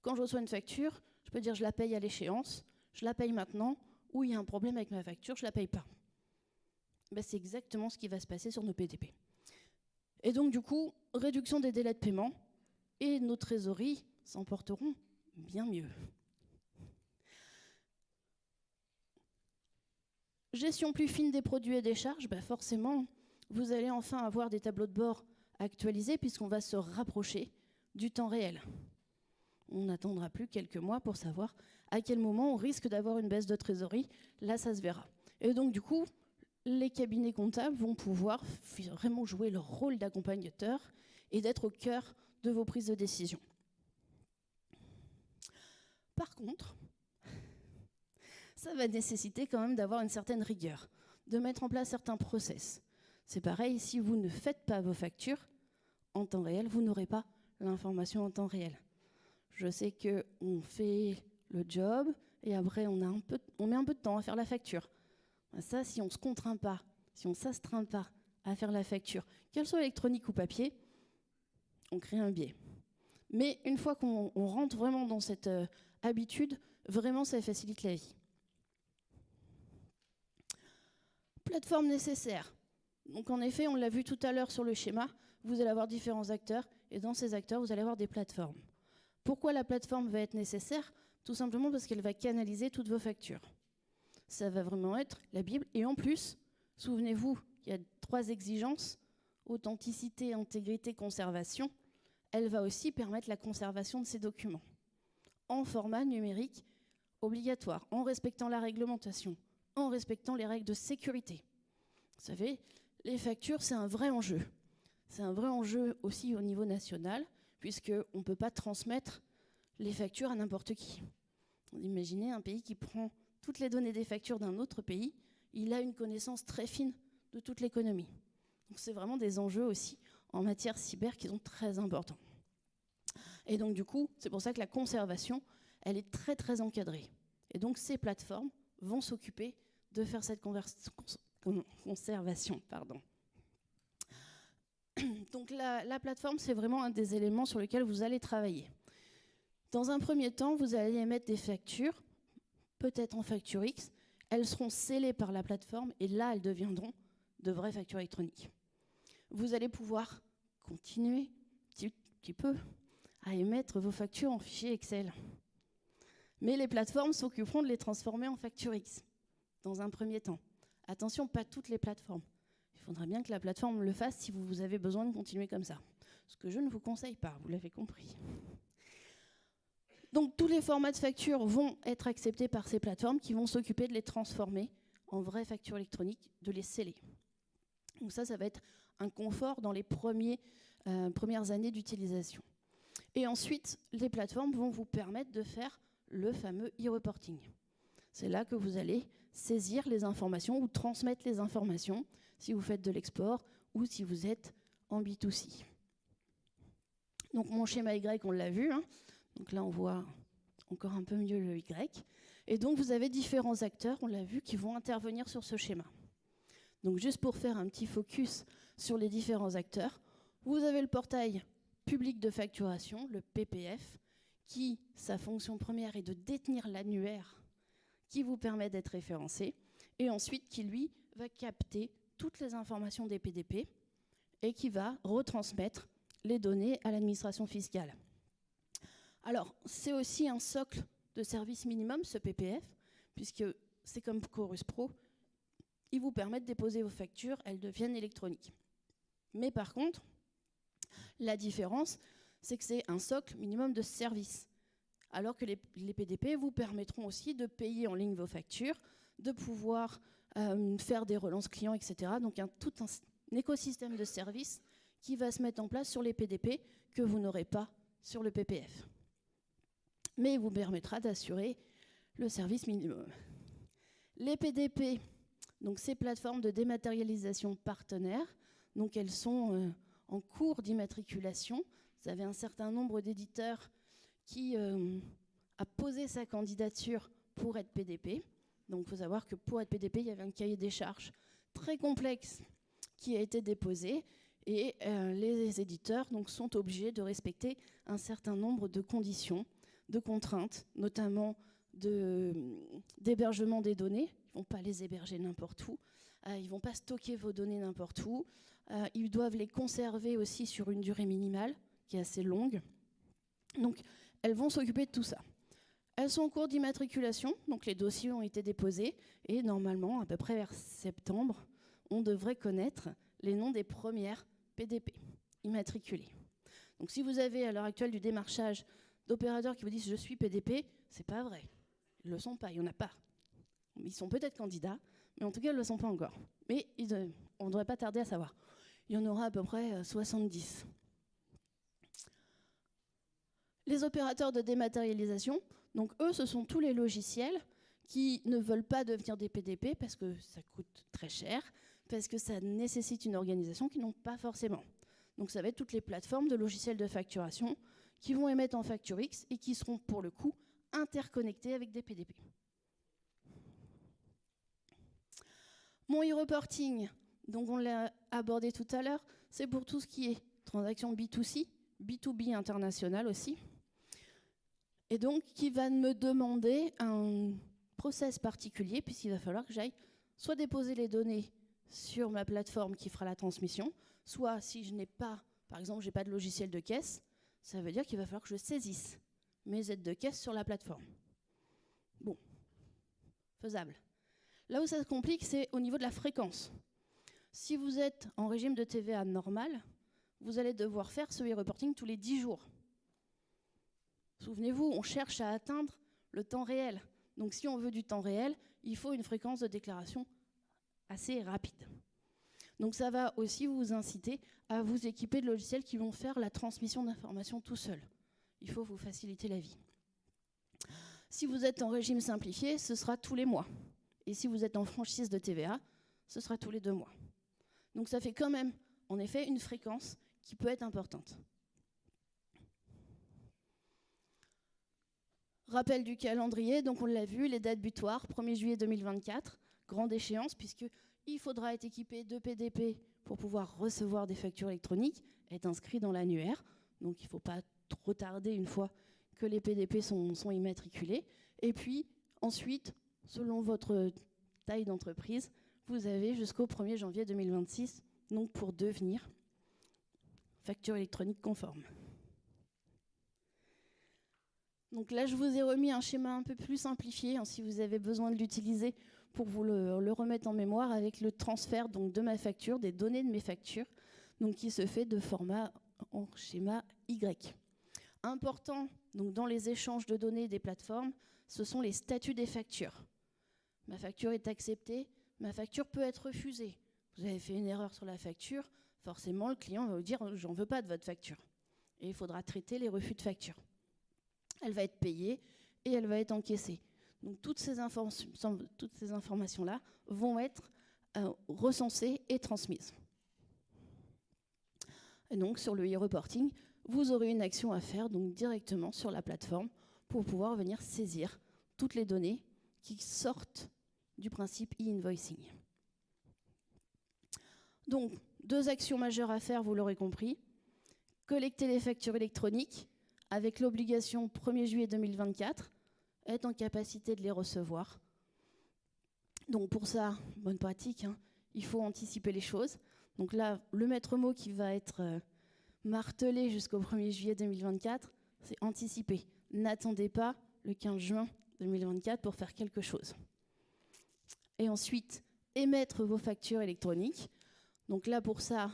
Speaker 3: quand je reçois une facture, je peux dire je la paye à l'échéance, je la paye maintenant, ou il y a un problème avec ma facture, je ne la paye pas. C'est exactement ce qui va se passer sur nos PDP. Et donc du coup, réduction des délais de paiement et nos trésoreries s'en porteront bien mieux. Gestion plus fine des produits et des charges, forcément, vous allez enfin avoir des tableaux de bord actualisés puisqu'on va se rapprocher du temps réel. On n'attendra plus quelques mois pour savoir à quel moment on risque d'avoir une baisse de trésorerie. Là, ça se verra. Et donc, du coup, les cabinets comptables vont pouvoir vraiment jouer leur rôle d'accompagnateur et d'être au cœur de vos prises de décision. Par contre, ça va nécessiter quand même d'avoir une certaine rigueur, de mettre en place certains process. C'est pareil, si vous ne faites pas vos factures, en temps réel, vous n'aurez pas l'information en temps réel. Je sais qu'on fait le job et après on met un peu de temps à faire la facture. Ça, si on ne se contraint pas, si on ne s'astreint pas à faire la facture, qu'elle soit électronique ou papier, on crée un biais. Mais une fois qu'on rentre vraiment dans cette habitude, vraiment ça facilite la vie. Plateforme nécessaire. Donc en effet, on l'a vu tout à l'heure sur le schéma, vous allez avoir différents acteurs et dans ces acteurs, vous allez avoir des plateformes. Pourquoi la plateforme va être nécessaire? Tout simplement parce qu'elle va canaliser toutes vos factures. Ça va vraiment être la Bible. Et en plus, souvenez-vous, il y a 3 exigences, authenticité, intégrité, conservation. Elle va aussi permettre la conservation de ces documents en format numérique obligatoire, en respectant la réglementation, en respectant les règles de sécurité. Vous savez, les factures, c'est un vrai enjeu. C'est un vrai enjeu aussi au niveau national, puisqu'on ne peut pas transmettre les factures à n'importe qui. Imaginez un pays qui prend toutes les données des factures d'un autre pays, il a une connaissance très fine de toute l'économie. Donc c'est vraiment des enjeux aussi en matière cyber qui sont très importants. Et donc du coup, c'est pour ça que la conservation, elle est très très encadrée. Et donc ces plateformes vont s'occuper de faire cette conservation. Donc la plateforme, c'est vraiment un des éléments sur lesquels vous allez travailler. Dans un premier temps, vous allez émettre des factures, peut-être en facture X, elles seront scellées par la plateforme et là, elles deviendront de vraies factures électroniques. Vous allez pouvoir continuer un petit peu à émettre vos factures en fichier Excel. Mais les plateformes s'occuperont de les transformer en facture X, dans un premier temps. Attention, pas toutes les plateformes. Il faudra bien que la plateforme le fasse si vous avez besoin de continuer comme ça. Ce que je ne vous conseille pas, vous l'avez compris. Donc tous les formats de factures vont être acceptés par ces plateformes qui vont s'occuper de les transformer en vraies factures électroniques, de les sceller. Donc ça va être un confort dans les premières années d'utilisation. Et ensuite, les plateformes vont vous permettre de faire le fameux e-reporting. C'est là que vous allez saisir les informations ou transmettre les informations si vous faites de l'export ou si vous êtes en B2C. Donc mon schéma Y, on l'a vu, hein. Donc là, on voit encore un peu mieux le Y. Et donc, vous avez différents acteurs, on l'a vu, qui vont intervenir sur ce schéma. Donc, juste pour faire un petit focus sur les différents acteurs, vous avez le portail public de facturation, le PPF, qui, sa fonction première est de détenir l'annuaire qui vous permet d'être référencé, et ensuite qui, lui, va capter toutes les informations des PDP et qui va retransmettre les données à l'administration fiscale. Alors, c'est aussi un socle de service minimum, ce PPF, puisque c'est comme Chorus Pro, il vous permet de déposer vos factures, elles deviennent électroniques. Mais par contre, la différence, c'est que c'est un socle minimum de service, alors que les PDP vous permettront aussi de payer en ligne vos factures, de pouvoir faire des relances clients, etc. Donc, tout un écosystème de services qui va se mettre en place sur les PDP que vous n'aurez pas sur le PPF. Mais il vous permettra d'assurer le service minimum. Les PDP, donc ces plateformes de dématérialisation partenaires, donc elles sont en cours d'immatriculation. Vous avez un certain nombre d'éditeurs qui a posé sa candidature pour être PDP. Donc il faut savoir que pour être PDP, il y avait un cahier des charges très complexe qui a été déposé et les éditeurs donc, sont obligés de respecter un certain nombre de conditions, de contraintes, notamment d'hébergement des données. Ils ne vont pas les héberger n'importe où. Ils ne vont pas stocker vos données n'importe où. Ils doivent les conserver aussi sur une durée minimale, qui est assez longue. Donc, elles vont s'occuper de tout ça. Elles sont en cours d'immatriculation, donc les dossiers ont été déposés. Et normalement, à peu près vers septembre, on devrait connaître les noms des premières PDP immatriculées. Donc, si vous avez à l'heure actuelle du démarchage d'opérateurs qui vous disent « je suis PDP », c'est pas vrai. Ils ne le sont pas, il n'y en a pas. Ils sont peut-être candidats, mais en tout cas, ils ne le sont pas encore. Mais on ne devrait pas tarder à savoir. Il y en aura à peu près 70. Les opérateurs de dématérialisation, donc eux, ce sont tous les logiciels qui ne veulent pas devenir des PDP parce que ça coûte très cher, parce que ça nécessite une organisation qu'ils n'ont pas forcément. Donc ça va être toutes les plateformes de logiciels de facturation qui vont émettre en facture X et qui seront pour le coup interconnectées avec des PDP. Mon e-reporting, donc on l'a abordé tout à l'heure, c'est pour tout ce qui est transaction B2C, B2B international aussi. Et donc qui va me demander un process particulier puisqu'il va falloir que j'aille soit déposer les données sur ma plateforme qui fera la transmission, soit si je n'ai pas, par exemple, j'ai pas de logiciel de caisse, ça veut dire qu'il va falloir que je saisisse mes aides de caisse sur la plateforme. Bon, faisable. Là où ça se complique, c'est au niveau de la fréquence. Si vous êtes en régime de TVA normal, vous allez devoir faire ce e-reporting tous les 10 jours. Souvenez-vous, on cherche à atteindre le temps réel. Donc si on veut du temps réel, il faut une fréquence de déclaration assez rapide. Donc ça va aussi vous inciter à vous équiper de logiciels qui vont faire la transmission d'informations tout seul. Il faut vous faciliter la vie. Si vous êtes en régime simplifié, ce sera tous les mois. Et si vous êtes en franchise de TVA, ce sera tous les 2 mois. Donc ça fait quand même, en effet, une fréquence qui peut être importante. Rappel du calendrier, donc on l'a vu, les dates butoirs, 1er juillet 2024, grande échéance, puisqu'il faudra être équipé de PDP pour pouvoir recevoir des factures électroniques, être inscrit dans l'annuaire. Donc il ne faut pas trop tarder une fois que les PDP sont immatriculés. Et puis ensuite, selon votre taille d'entreprise, vous avez jusqu'au 1er janvier 2026, donc pour devenir facture électronique conforme. Donc là, je vous ai remis un schéma un peu plus simplifié, si vous avez besoin de l'utiliser pour vous le remettre en mémoire avec le transfert donc, de ma facture, des données de mes factures, donc, qui se fait de format en schéma Y. Important donc, dans les échanges de données des plateformes, ce sont les statuts des factures. Ma facture est acceptée, ma facture peut être refusée. Vous avez fait une erreur sur la facture, forcément le client va vous dire « j'en veux pas de votre facture ». Et il faudra traiter les refus de facture. Elle va être payée et elle va être encaissée. Donc toutes ces informations-là vont être recensées et transmises. Et donc sur le e-reporting, vous aurez une action à faire donc, directement sur la plateforme pour pouvoir venir saisir toutes les données qui sortent du principe e-invoicing. Donc 2 actions majeures à faire, vous l'aurez compris. Collecter les factures électroniques avec l'obligation 1er juillet 2024, être en capacité de les recevoir. Donc pour ça, bonne pratique, il faut anticiper les choses. Donc là, le maître mot qui va être martelé jusqu'au 1er juillet 2024, c'est anticiper. N'attendez pas le 15 juin 2024 pour faire quelque chose. Et ensuite, émettre vos factures électroniques. Donc là, pour ça,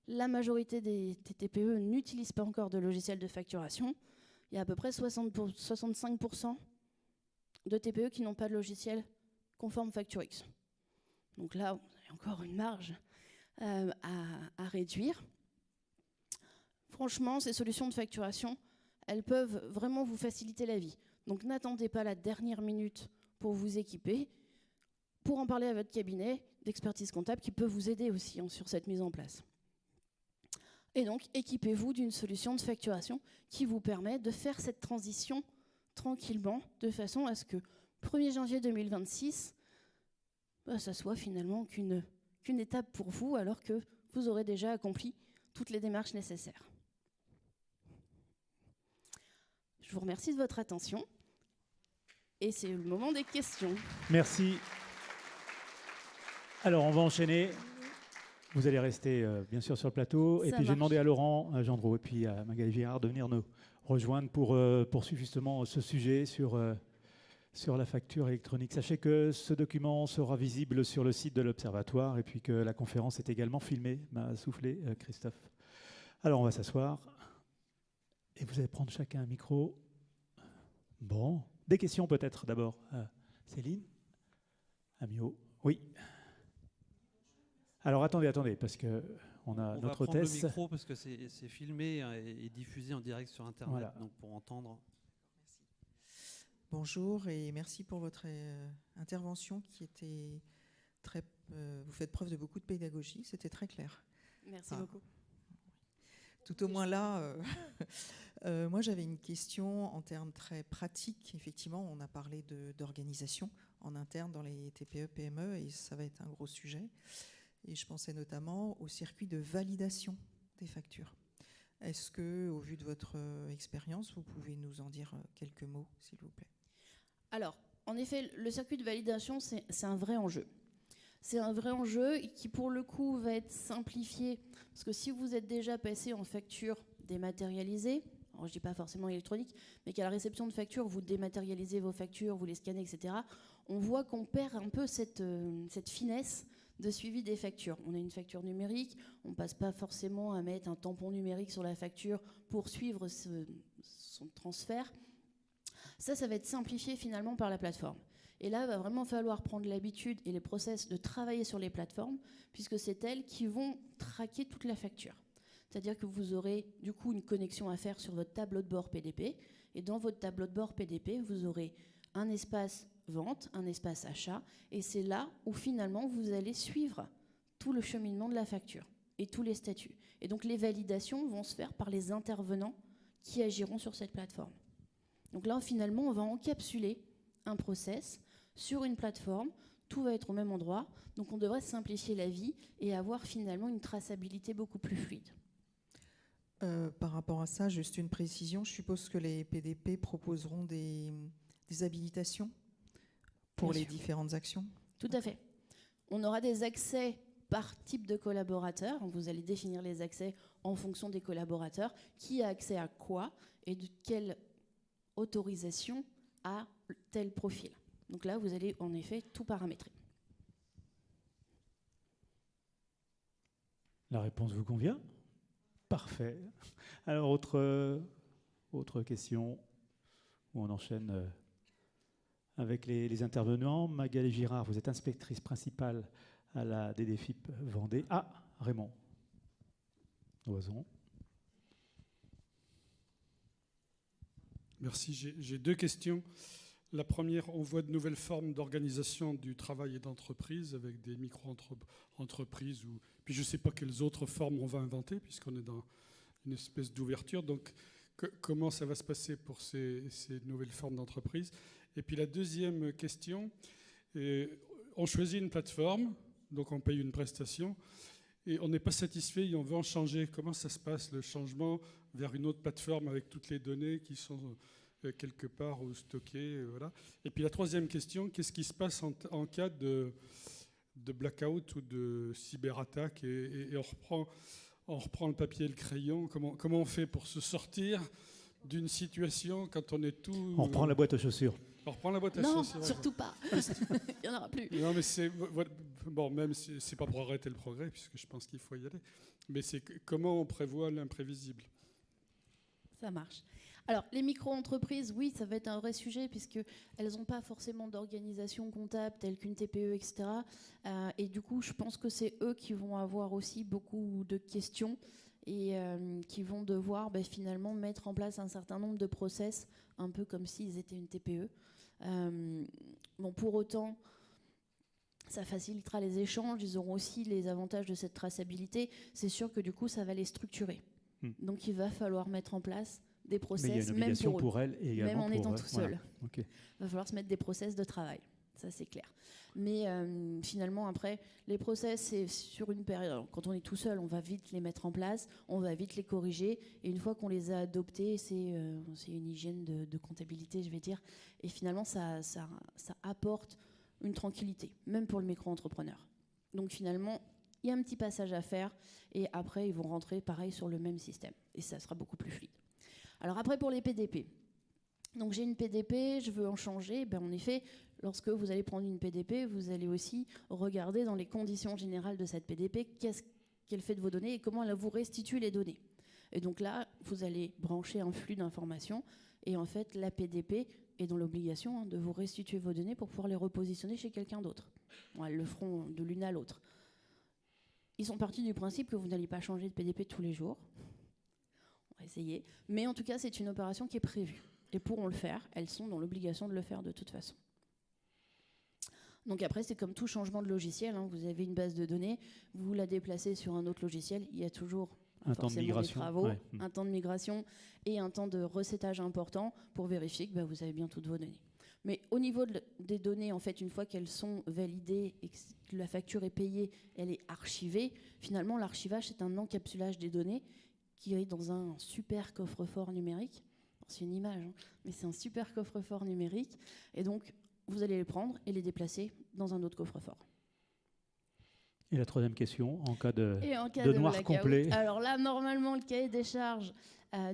Speaker 3: la majorité des TPE n'utilisent pas encore de logiciel de facturation. Il y a à peu près 65% de TPE qui n'ont pas de logiciel conforme Facture X. Donc là, vous avez encore une marge à réduire. Franchement, ces solutions de facturation, elles peuvent vraiment vous faciliter la vie. Donc n'attendez pas la dernière minute pour vous équiper, pour en parler à votre cabinet d'expertise comptable qui peut vous aider aussi sur cette mise en place. Et donc, équipez-vous d'une solution de facturation qui vous permet de faire cette transition tranquillement, de façon à ce que 1er janvier 2026, ça soit finalement qu'une étape pour vous, alors que vous aurez déjà accompli toutes les démarches nécessaires. Je vous remercie de votre attention. Et c'est le moment des questions.
Speaker 4: Merci. Alors, on va enchaîner. Vous allez rester bien sûr sur le plateau. Et puis j'ai demandé à Laurent Gendreau et puis à Magali Girard de venir nous rejoindre pour poursuivre justement ce sujet sur la facture électronique. Sachez que ce document sera visible sur le site de l'Observatoire et puis que la conférence est également filmée, m'a soufflé Christophe. Alors on va s'asseoir et vous allez prendre chacun un micro. Bon, des questions peut-être d'abord. Céline, Amio, oui. Alors attendez, parce qu'on a notre hôtesse.
Speaker 5: On va prendre le micro parce que c'est filmé et diffusé en direct sur Internet, voilà. Donc pour entendre.
Speaker 6: Merci. Bonjour et merci pour votre intervention qui était très... vous faites preuve de beaucoup de pédagogie, c'était très clair.
Speaker 3: Merci beaucoup.
Speaker 6: tout au moins là. Moi, j'avais une question en termes très pratiques. Effectivement, on a parlé d'organisation en interne dans les TPE, PME, et ça va être un gros sujet. Et je pensais notamment au circuit de validation des factures. Est-ce que, au vu de votre expérience, vous pouvez nous en dire quelques mots, s'il vous plaît?
Speaker 3: Alors, en effet, le circuit de validation, c'est un vrai enjeu. C'est un vrai enjeu qui, pour le coup, va être simplifié. Parce que si vous êtes déjà passé en facture dématérialisée, alors je ne dis pas forcément électronique, mais qu'à la réception de factures, vous dématérialisez vos factures, vous les scannez, etc., on voit qu'on perd un peu cette finesse de suivi des factures. On a une facture numérique, on ne passe pas forcément à mettre un tampon numérique sur la facture pour suivre son transfert. Ça va être simplifié finalement par la plateforme. Et là, il va vraiment falloir prendre l'habitude et les process de travailler sur les plateformes, puisque c'est elles qui vont traquer toute la facture. C'est-à-dire que vous aurez du coup une connexion à faire sur votre tableau de bord PDP, et dans votre tableau de bord PDP, vous aurez un espace vente, un espace achat, et c'est là où finalement vous allez suivre tout le cheminement de la facture et tous les statuts. Et donc les validations vont se faire par les intervenants qui agiront sur cette plateforme. Donc là, finalement, on va encapsuler un process sur une plateforme, tout va être au même endroit, donc on devrait simplifier la vie et avoir finalement une traçabilité beaucoup plus fluide.
Speaker 6: Par rapport à ça, juste une précision, je suppose que les PDP proposeront des habilitations pour les différentes actions?
Speaker 3: Tout à fait. On aura des accès par type de collaborateur. Vous allez définir les accès en fonction des collaborateurs. Qui a accès à quoi et de quelle autorisation à tel profil. Donc là, vous allez en effet tout paramétrer.
Speaker 4: La réponse vous convient? Parfait. Alors, autre question, où on enchaîne avec les intervenants. Magali Girard, vous êtes inspectrice principale à la DDFIP Vendée. Ah, Raymond Loison.
Speaker 7: Merci. J'ai deux questions. La première, on voit de nouvelles formes d'organisation du travail et d'entreprise avec des micro-entreprises. Puis je ne sais pas quelles autres formes on va inventer puisqu'on est dans une espèce d'ouverture. Donc, comment ça va se passer pour ces nouvelles formes d'entreprise? Et puis la deuxième question, on choisit une plateforme, donc on paye une prestation, et on n'est pas satisfait et on veut en changer. Comment ça se passe, le changement vers une autre plateforme avec toutes les données qui sont quelque part stockées, voilà. Et puis la troisième question, qu'est-ce qui se passe en cas de blackout ou de cyberattaque et on reprend le papier et le crayon. Comment on fait pour se sortir d'une situation quand on est tout...
Speaker 4: On reprend la boîte aux chaussures.
Speaker 7: On reprend la boîte à chaussures.
Speaker 3: Non, surtout pas. Il n'y en aura plus.
Speaker 7: Non, mais bon, même si c'est pas pour arrêter le progrès, puisque je pense qu'il faut y aller. Mais c'est comment on prévoit l'imprévisible.
Speaker 3: Ça marche. Alors, les micro-entreprises, oui, ça va être un vrai sujet puisqu'elles n'ont pas forcément d'organisation comptable telle qu'une TPE, etc. Et du coup, je pense que c'est eux qui vont avoir aussi beaucoup de questions et qui vont devoir finalement mettre en place un certain nombre de process, un peu comme s'ils étaient une TPE. Bon, pour autant, ça facilitera les échanges. Ils auront aussi les avantages de cette traçabilité. C'est sûr que du coup, ça va les structurer. Donc, il va falloir mettre en place des process,
Speaker 4: mais il y a une obligation
Speaker 3: même
Speaker 4: pour elles et également
Speaker 3: même en étant tout seul.
Speaker 4: Voilà. Okay.
Speaker 3: Il va falloir se mettre des process de travail, ça c'est clair. Mais finalement, après, les process, c'est sur une période. Quand on est tout seul, on va vite les mettre en place, on va vite les corriger. Et une fois qu'on les a adoptés, c'est une hygiène de comptabilité, je vais dire. Et finalement, ça apporte une tranquillité, même pour le micro-entrepreneur. Donc finalement, il y a un petit passage à faire. Et après, ils vont rentrer pareil sur le même système. Et ça sera beaucoup plus fluide. Alors après, pour les PDP. Donc j'ai une PDP, je veux en changer. En effet, lorsque vous allez prendre une PDP, vous allez aussi regarder dans les conditions générales de cette PDP qu'est-ce qu'elle fait de vos données et comment elle vous restitue les données. Et donc là, vous allez brancher un flux d'informations et en fait, la PDP est dans l'obligation de vous restituer vos données pour pouvoir les repositionner chez quelqu'un d'autre. Bon, elles le feront de l'une à l'autre. Ils sont partis du principe que vous n'allez pas changer de PDP tous les jours. On va essayer. Mais en tout cas, c'est une opération qui est prévue. Et pourront le faire. Elles sont dans l'obligation de le faire de toute façon. Donc après, c'est comme tout changement de logiciel. Vous avez une base de données, vous la déplacez sur un autre logiciel. Il y a toujours
Speaker 4: Un temps de migration.
Speaker 3: Travaux, un temps de migration et un temps de recettage important pour vérifier que vous avez bien toutes vos données. Mais au niveau des données, en fait, une fois qu'elles sont validées et que la facture est payée, elle est archivée. Finalement, l'archivage, c'est un encapsulage des données qui est dans un super coffre-fort numérique. C'est une image, hein, mais c'est un super coffre-fort numérique. Et donc, vous allez les prendre et les déplacer dans un autre coffre-fort.
Speaker 4: Et la troisième question, en cas de noir complet.
Speaker 3: Alors là, normalement, le cahier des charges,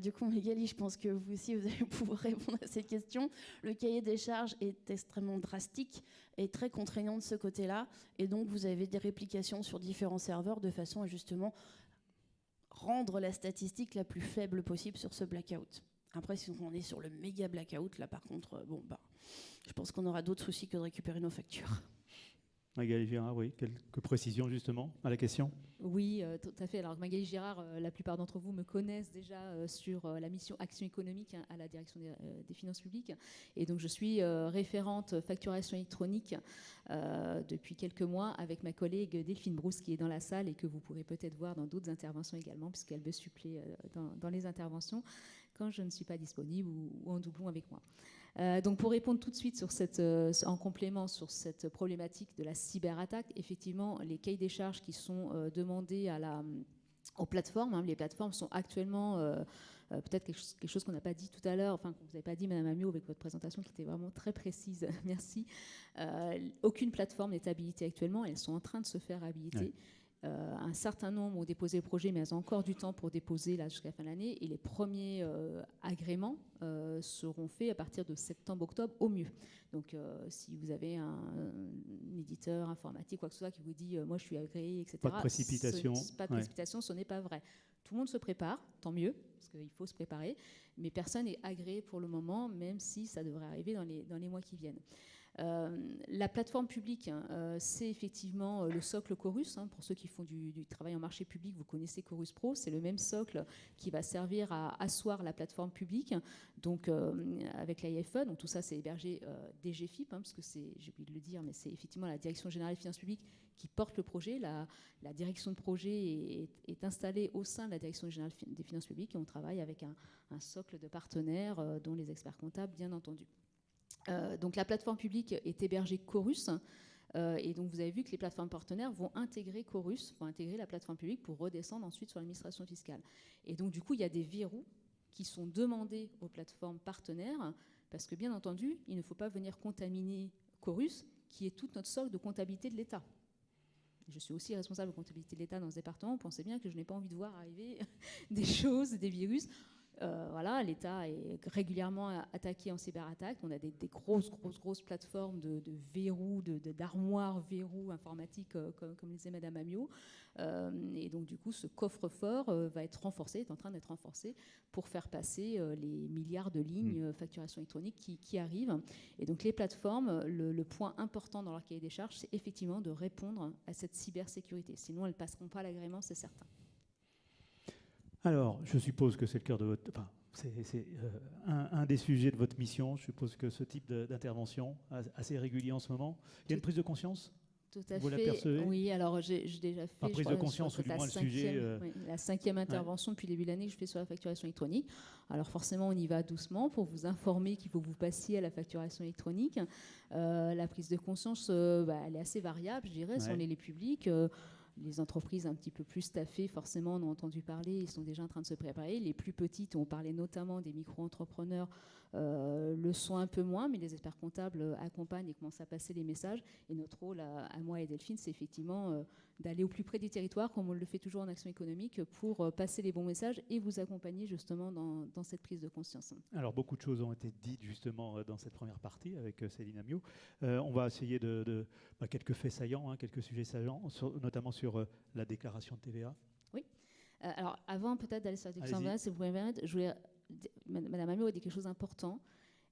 Speaker 3: du coup, Magali, je pense que vous aussi, vous allez pouvoir répondre à ces questions. Le cahier des charges est extrêmement drastique et très contraignant de ce côté-là. Et donc, vous avez des réplications sur différents serveurs de façon à justement rendre la statistique la plus faible possible sur ce blackout. Après, si on est sur le méga blackout, là, par contre, je pense qu'on aura d'autres soucis que de récupérer nos factures.
Speaker 4: Magali Girard, oui, quelques précisions justement à la question.
Speaker 8: Oui, tout à fait. Alors Magali Girard, la plupart d'entre vous me connaissent déjà sur la mission Action économique à la direction des finances publiques. Et donc je suis référente facturation électronique depuis quelques mois avec ma collègue Delphine Brousse qui est dans la salle et que vous pourrez peut-être voir dans d'autres interventions également puisqu'elle me supplée dans les interventions quand je ne suis pas disponible ou en doublon avec moi. Donc pour répondre tout de suite sur en complément sur cette problématique de la cyberattaque, effectivement, les cahiers des charges qui sont demandés aux plateformes, les plateformes sont actuellement, peut-être quelque chose qu'on n'a pas dit tout à l'heure, enfin que vous n'avez pas dit, Madame Amiot, avec votre présentation qui était vraiment très précise, merci. Aucune plateforme n'est habilitée actuellement, elles sont en train de se faire habiliter. Ouais. Un certain nombre ont déposé le projet, mais elles ont encore du temps pour déposer là jusqu'à la fin de l'année. Et les premiers agréments seront faits à partir de septembre-octobre au mieux. Donc, si vous avez un éditeur informatique, quoi que ce soit, qui vous dit moi je suis agréé, etc.
Speaker 4: Pas de précipitation.
Speaker 8: Pas de précipitation, ce n'est pas vrai. Tout le monde se prépare, tant mieux, parce qu'il faut se préparer. Mais personne n'est agréé pour le moment, même si ça devrait arriver dans les mois qui viennent. La plateforme publique, c'est effectivement le socle Chorus. Pour ceux qui font du travail en marché public, vous connaissez Chorus Pro. C'est le même socle qui va servir à asseoir la plateforme publique. Donc, avec l'AIFE, donc tout ça, c'est hébergé DGFIP, parce que j'ai oublié de le dire, mais c'est effectivement la Direction générale des finances publiques qui porte le projet. La direction de projet est installée au sein de la Direction générale des finances publiques et on travaille avec un socle de partenaires, dont les experts comptables, bien entendu. Donc la plateforme publique est hébergée Chorus et donc vous avez vu que les plateformes partenaires vont intégrer Chorus, vont intégrer la plateforme publique pour redescendre ensuite sur l'administration fiscale. Et donc du coup il y a des verrous qui sont demandés aux plateformes partenaires parce que bien entendu il ne faut pas venir contaminer Chorus qui est toute notre socle de comptabilité de l'État. Je suis aussi responsable de comptabilité de l'État dans ce département. Pensez bien que je n'ai pas envie de voir arriver des choses, des virus. Voilà, l'État est régulièrement attaqué en cyberattaque. On a des grosses plateformes de verrous, d'armoires verrous informatiques, comme disait Madame Amiot. Et donc, du coup, ce coffre-fort va être renforcé, est en train d'être renforcé pour faire passer les milliards de lignes facturation électronique qui arrivent. Et donc, les plateformes, le point important dans leur cahier des charges, c'est effectivement de répondre à cette cybersécurité. Sinon, elles ne passeront pas l'agrément, c'est certain.
Speaker 4: Alors, je suppose que c'est le cœur de votre... Enfin, c'est un des sujets de votre mission. Je suppose que ce type d'intervention, assez régulier en ce moment. Il y a une prise de conscience ?
Speaker 8: Tout à
Speaker 4: Vous
Speaker 8: fait.
Speaker 4: l'apercevez ?
Speaker 8: Oui, alors j'ai déjà fait...
Speaker 4: Pas prise de conscience, ou du moins le sujet...
Speaker 8: la 5e intervention depuis le début de l'année que je fais sur la facturation électronique. Alors forcément, on y va doucement pour vous informer qu'il faut que vous passiez à la facturation électronique. La prise de conscience, elle est assez variable, je dirais, si on est les publics... Les entreprises un petit peu plus staffées, forcément, en ont entendu parler, ils sont déjà en train de se préparer. Les plus petites, on parlait notamment des micro-entrepreneurs, le sont un peu moins, mais les experts comptables accompagnent et commencent à passer les messages. Et notre rôle, à moi et Delphine, c'est effectivement d'aller au plus près des territoires, comme on le fait toujours en action économique, pour passer les bons messages et vous accompagner justement dans cette prise de conscience. Alors,
Speaker 4: beaucoup de choses ont été dites justement dans cette première partie avec Céline Amiot. On va essayer de quelques faits saillants, quelques sujets saillants, notamment sur la déclaration de TVA.
Speaker 8: Oui. Alors, avant peut-être d'aller sur la déclaration de TVA, si vous pouvez me permettre, Madame Amiot a dit quelque chose d'important.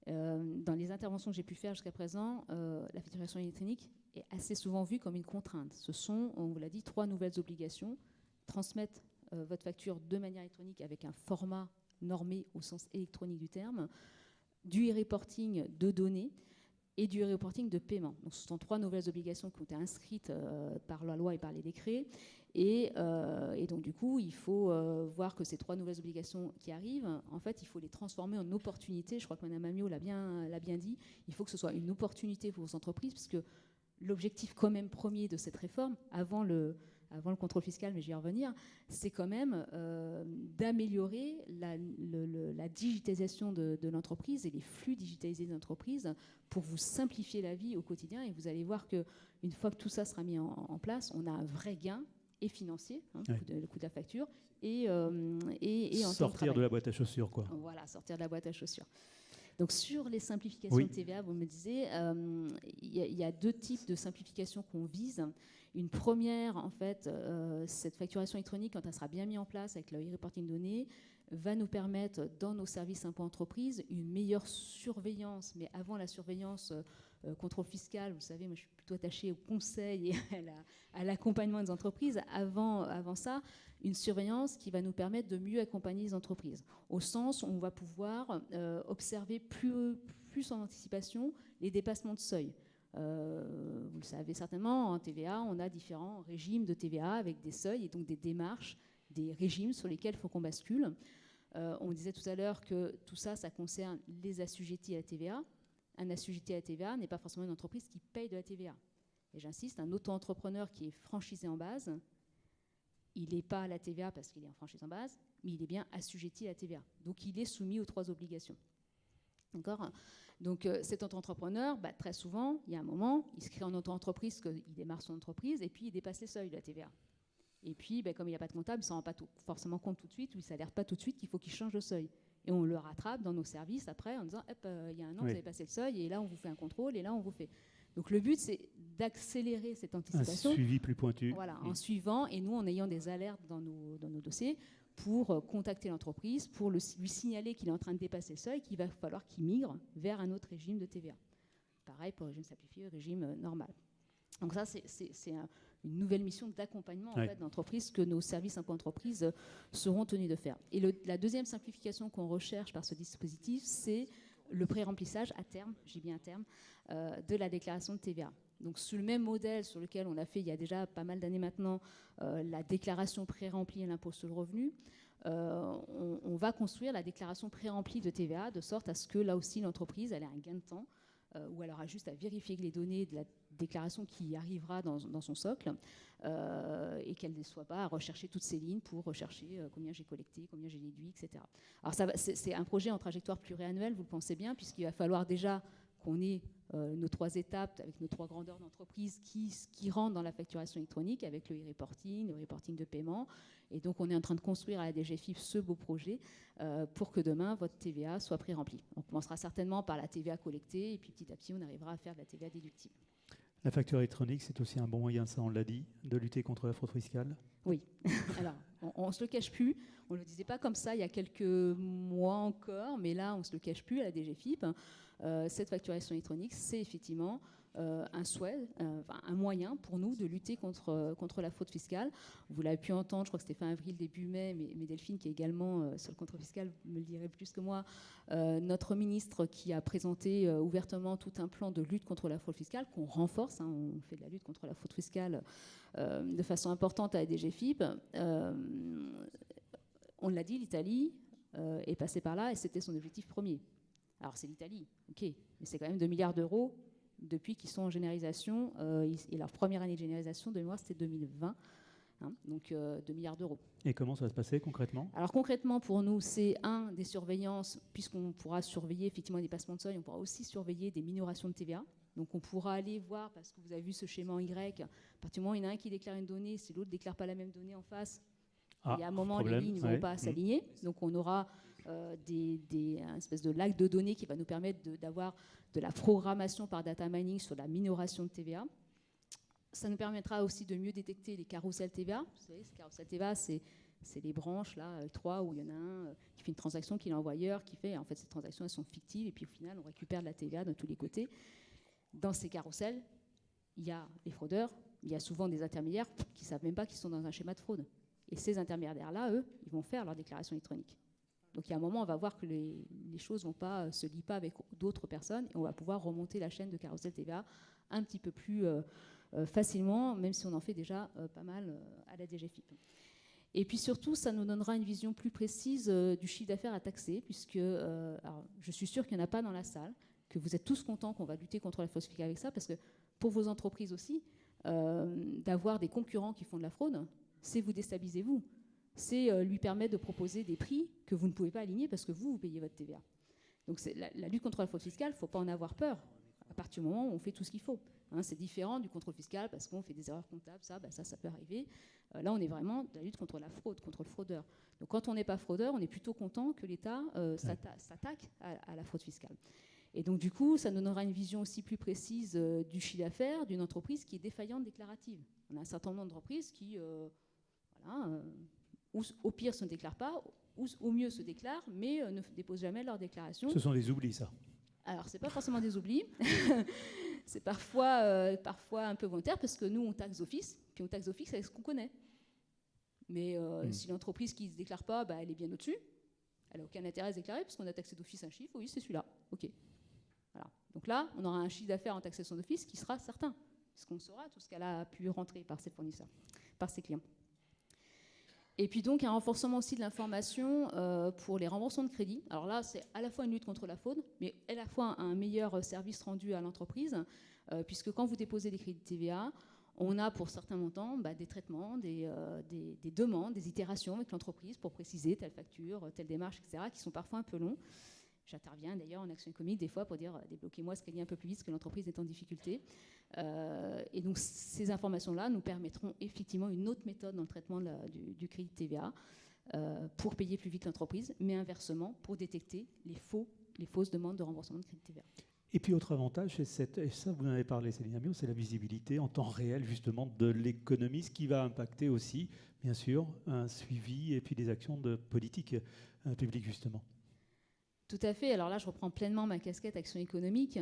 Speaker 8: Dans les interventions que j'ai pu faire jusqu'à présent, la facturation électronique est assez souvent vue comme une contrainte. Ce sont, on vous l'a dit, 3 nouvelles obligations. Transmettre votre facture de manière électronique avec un format normé au sens électronique du terme, du e-reporting de données et du reporting de paiement. Donc, ce sont 3 nouvelles obligations qui ont été inscrites par la loi et par les décrets. Et donc, du coup, il faut voir que ces 3 nouvelles obligations qui arrivent, en fait, il faut les transformer en opportunités. Je crois que Mme Amiot l'a bien dit. Il faut que ce soit une opportunité pour vos entreprises, parce que l'objectif quand même premier de cette réforme, avant le contrôle fiscal, mais j'y vais revenir, c'est quand même d'améliorer la digitalisation de l'entreprise et les flux digitalisés de l'entreprise pour vous simplifier la vie au quotidien. Et vous allez voir qu'une fois que tout ça sera mis en place, on a un vrai gain et financier, le coût de la facture, et en
Speaker 4: sortir de la boîte à chaussures, quoi.
Speaker 8: Voilà, sortir de la boîte à chaussures. Donc sur les simplifications de TVA, vous me disiez, il y a 2 types de simplifications qu'on vise. Une première, en fait, cette facturation électronique, quand elle sera bien mise en place avec le e-reporting données, va nous permettre, dans nos services impôts entreprises, une meilleure surveillance. Mais avant la surveillance contrôle fiscal, vous savez, moi je suis plutôt attachée au conseil et à l'accompagnement des entreprises. Avant ça, une surveillance qui va nous permettre de mieux accompagner les entreprises, au sens où on va pouvoir observer plus en anticipation les dépassements de seuil. Vous le savez certainement, en TVA, on a différents régimes de TVA avec des seuils et donc des démarches, des régimes sur lesquels il faut qu'on bascule. On disait tout à l'heure que tout ça, ça concerne les assujettis à la TVA. Un assujetti à la TVA n'est pas forcément une entreprise qui paye de la TVA. Et j'insiste, un auto-entrepreneur qui est franchisé en base, il n'est pas à la TVA parce qu'il est en franchise en base, mais il est bien assujetti à la TVA. Donc il est soumis aux 3 obligations. D'accord ? Donc cet auto-entrepreneur, très souvent, il y a un moment, il se crée en auto-entreprise, il démarre son entreprise, et puis il dépasse les seuils de la TVA. Et puis, comme il n'y a pas de comptable, il ne s'en rend pas forcément compte tout de suite, ou il ne s'alerte pas tout de suite qu'il faut qu'il change de seuil. Et on le rattrape dans nos services après en disant, il y a un an, vous avez passé le seuil, et là, on vous fait un contrôle, et là, on vous fait. Donc le but, c'est d'accélérer cette anticipation.
Speaker 4: Un suivi plus pointu.
Speaker 8: Voilà, en suivant, et nous, en ayant des alertes dans nos dossiers, pour contacter l'entreprise, pour lui signaler qu'il est en train de dépasser le seuil, qu'il va falloir qu'il migre vers un autre régime de TVA. Pareil pour le régime simplifié, le régime normal. Donc ça, c'est une nouvelle mission d'accompagnement en fait, d'entreprise que nos services impôts entreprises seront tenus de faire. Et la deuxième simplification qu'on recherche par ce dispositif, c'est le pré-remplissage à terme, j'ai bien à terme, de la déclaration de TVA. Donc sur le même modèle sur lequel on a fait il y a déjà pas mal d'années maintenant la déclaration pré-remplie à l'impôt sur le revenu, on va construire la déclaration pré-remplie de TVA de sorte à ce que là aussi l'entreprise elle ait un gain de temps où elle aura juste à vérifier les données de la déclaration qui arrivera dans son socle et qu'elle ne soit pas à rechercher toutes ces lignes pour rechercher combien j'ai collecté, combien j'ai déduit, etc. Alors c'est un projet en trajectoire pluriannuelle, vous le pensez bien, puisqu'il va falloir déjà qu'on ait nos 3 étapes avec nos 3 grandeurs d'entreprise qui rentrent dans la facturation électronique avec le e-reporting, le reporting de paiement. Et donc, on est en train de construire à la DGFiP ce beau projet pour que demain, votre TVA soit pré-remplie. On commencera certainement par la TVA collectée et puis petit à petit, on arrivera à faire de la TVA déductible.
Speaker 4: La facture électronique, c'est aussi un bon moyen, ça on l'a dit, de lutter contre la fraude fiscale.
Speaker 8: Oui. Alors, on ne se le cache plus. On ne le disait pas comme ça il y a quelques mois encore, mais là, on ne se le cache plus à la DGFiP. Cette facturation électronique, c'est effectivement un souhait, un moyen pour nous de lutter contre la fraude fiscale. Vous l'avez pu entendre, je crois que c'était fin avril, début mai, mais Delphine, qui est également sur le contrôle fiscal, me le dirait plus que moi, notre ministre qui a présenté ouvertement tout un plan de lutte contre la fraude fiscale, qu'on renforce, on fait de la lutte contre la fraude fiscale de façon importante à la DGFiP. On l'a dit, l'Italie est passée par là et c'était son objectif premier. Alors c'est l'Italie, ok, mais c'est quand même 2 milliards d'euros depuis qu'ils sont en généralisation, et leur première année de généralisation de mémoire c'était 2020, donc 2 milliards d'euros.
Speaker 4: Et comment ça va se passer concrètement ?
Speaker 8: Alors concrètement pour nous c'est des surveillances, puisqu'on pourra surveiller effectivement les dépassements de seuil, on pourra aussi surveiller des minorations de TVA. Donc on pourra aller voir, parce que vous avez vu ce schéma en Y, à partir du moment où il y en a un qui déclare une donnée, si l'autre ne déclare pas la même donnée en face, il y a un moment les lignes ne vont pas s'aligner, donc on aura une espèce de lac de données qui va nous permettre d'avoir de la programmation par data mining sur la minoration de TVA. Ça nous permettra aussi de mieux détecter les carousels TVA. Vous savez, ces carousels TVA, c'est les branches, là, 3, où il y en a un qui fait une transaction, qui l'envoie ailleurs, qui fait, en fait, ces transactions, elles sont fictives, et puis au final, on récupère de la TVA de tous les côtés. Dans ces carousels, il y a les fraudeurs, il y a souvent des intermédiaires qui ne savent même pas qu'ils sont dans un schéma de fraude. Et ces intermédiaires-là, eux, ils vont faire leur déclaration électronique. Donc il y a un moment, on va voir que les choses ne se lient pas avec d'autres personnes et on va pouvoir remonter la chaîne de Carousel TVA un petit peu plus facilement, même si on en fait déjà pas mal à la DGFiP. Et puis surtout, ça nous donnera une vision plus précise du chiffre d'affaires à taxer, puisque alors, je suis sûre qu'il n'y en a pas dans la salle, que vous êtes tous contents qu'on va lutter contre la fraude fiscale avec ça, parce que pour vos entreprises aussi, d'avoir des concurrents qui font de la fraude, c'est vous déstabiliser vous. C'est lui permettre de proposer des prix que vous ne pouvez pas aligner parce que vous payez votre TVA. Donc la lutte contre la fraude fiscale, il ne faut pas en avoir peur à partir du moment où on fait tout ce qu'il faut. Hein, c'est différent du contrôle fiscal parce qu'on fait des erreurs comptables, ça peut arriver. Là, on est vraiment de la lutte contre la fraude, contre le fraudeur. Donc quand on n'est pas fraudeur, on est plutôt content que l'État s'attaque à la fraude fiscale. Et donc du coup, ça nous donnera une vision aussi plus précise du chiffre d'affaires d'une entreprise qui est défaillante déclarative. On a un certain nombre d'entreprises qui, au pire, se ne déclarent pas, ou au mieux se déclarent, mais ne déposent jamais leur déclaration.
Speaker 4: Ce sont des oublis, ça.
Speaker 8: Alors, ce n'est pas forcément des oublis. C'est parfois un peu volontaire, parce que nous, on taxe d'office, puis on taxe d'office avec ce qu'on connaît. Mais si l'entreprise qui ne se déclare pas, elle est bien au-dessus. Elle n'a aucun intérêt à se déclarer, parce qu'on a taxé d'office un chiffre. Oui, c'est celui-là. OK. Voilà. Donc là, on aura un chiffre d'affaires en taxation d'office qui sera certain, puisqu'on saura tout ce qu'elle a pu rentrer par ses fournisseurs, par ses clients. Et puis donc un renforcement aussi de l'information pour les remboursements de crédit. Alors là, c'est à la fois une lutte contre la fraude, mais à la fois un meilleur service rendu à l'entreprise, puisque quand vous déposez des crédits de TVA, on a pour certains montants des traitements, des demandes, des itérations avec l'entreprise pour préciser telle facture, telle démarche, etc., qui sont parfois un peu longs. J'interviens d'ailleurs en action économique des fois pour dire débloquez-moi ce crédit un peu plus vite parce que l'entreprise est en difficulté. Et donc ces informations-là nous permettront effectivement une autre méthode dans le traitement du crédit de TVA pour payer plus vite l'entreprise, mais inversement pour détecter les fausses demandes de remboursement de crédit de TVA.
Speaker 4: Et puis autre avantage, et ça vous en avez parlé Céline Amiot, c'est la visibilité en temps réel justement de l'économie, ce qui va impacter aussi bien sûr un suivi et puis des actions de politique publique justement.
Speaker 8: Tout à fait. Alors là, je reprends pleinement ma casquette action économique.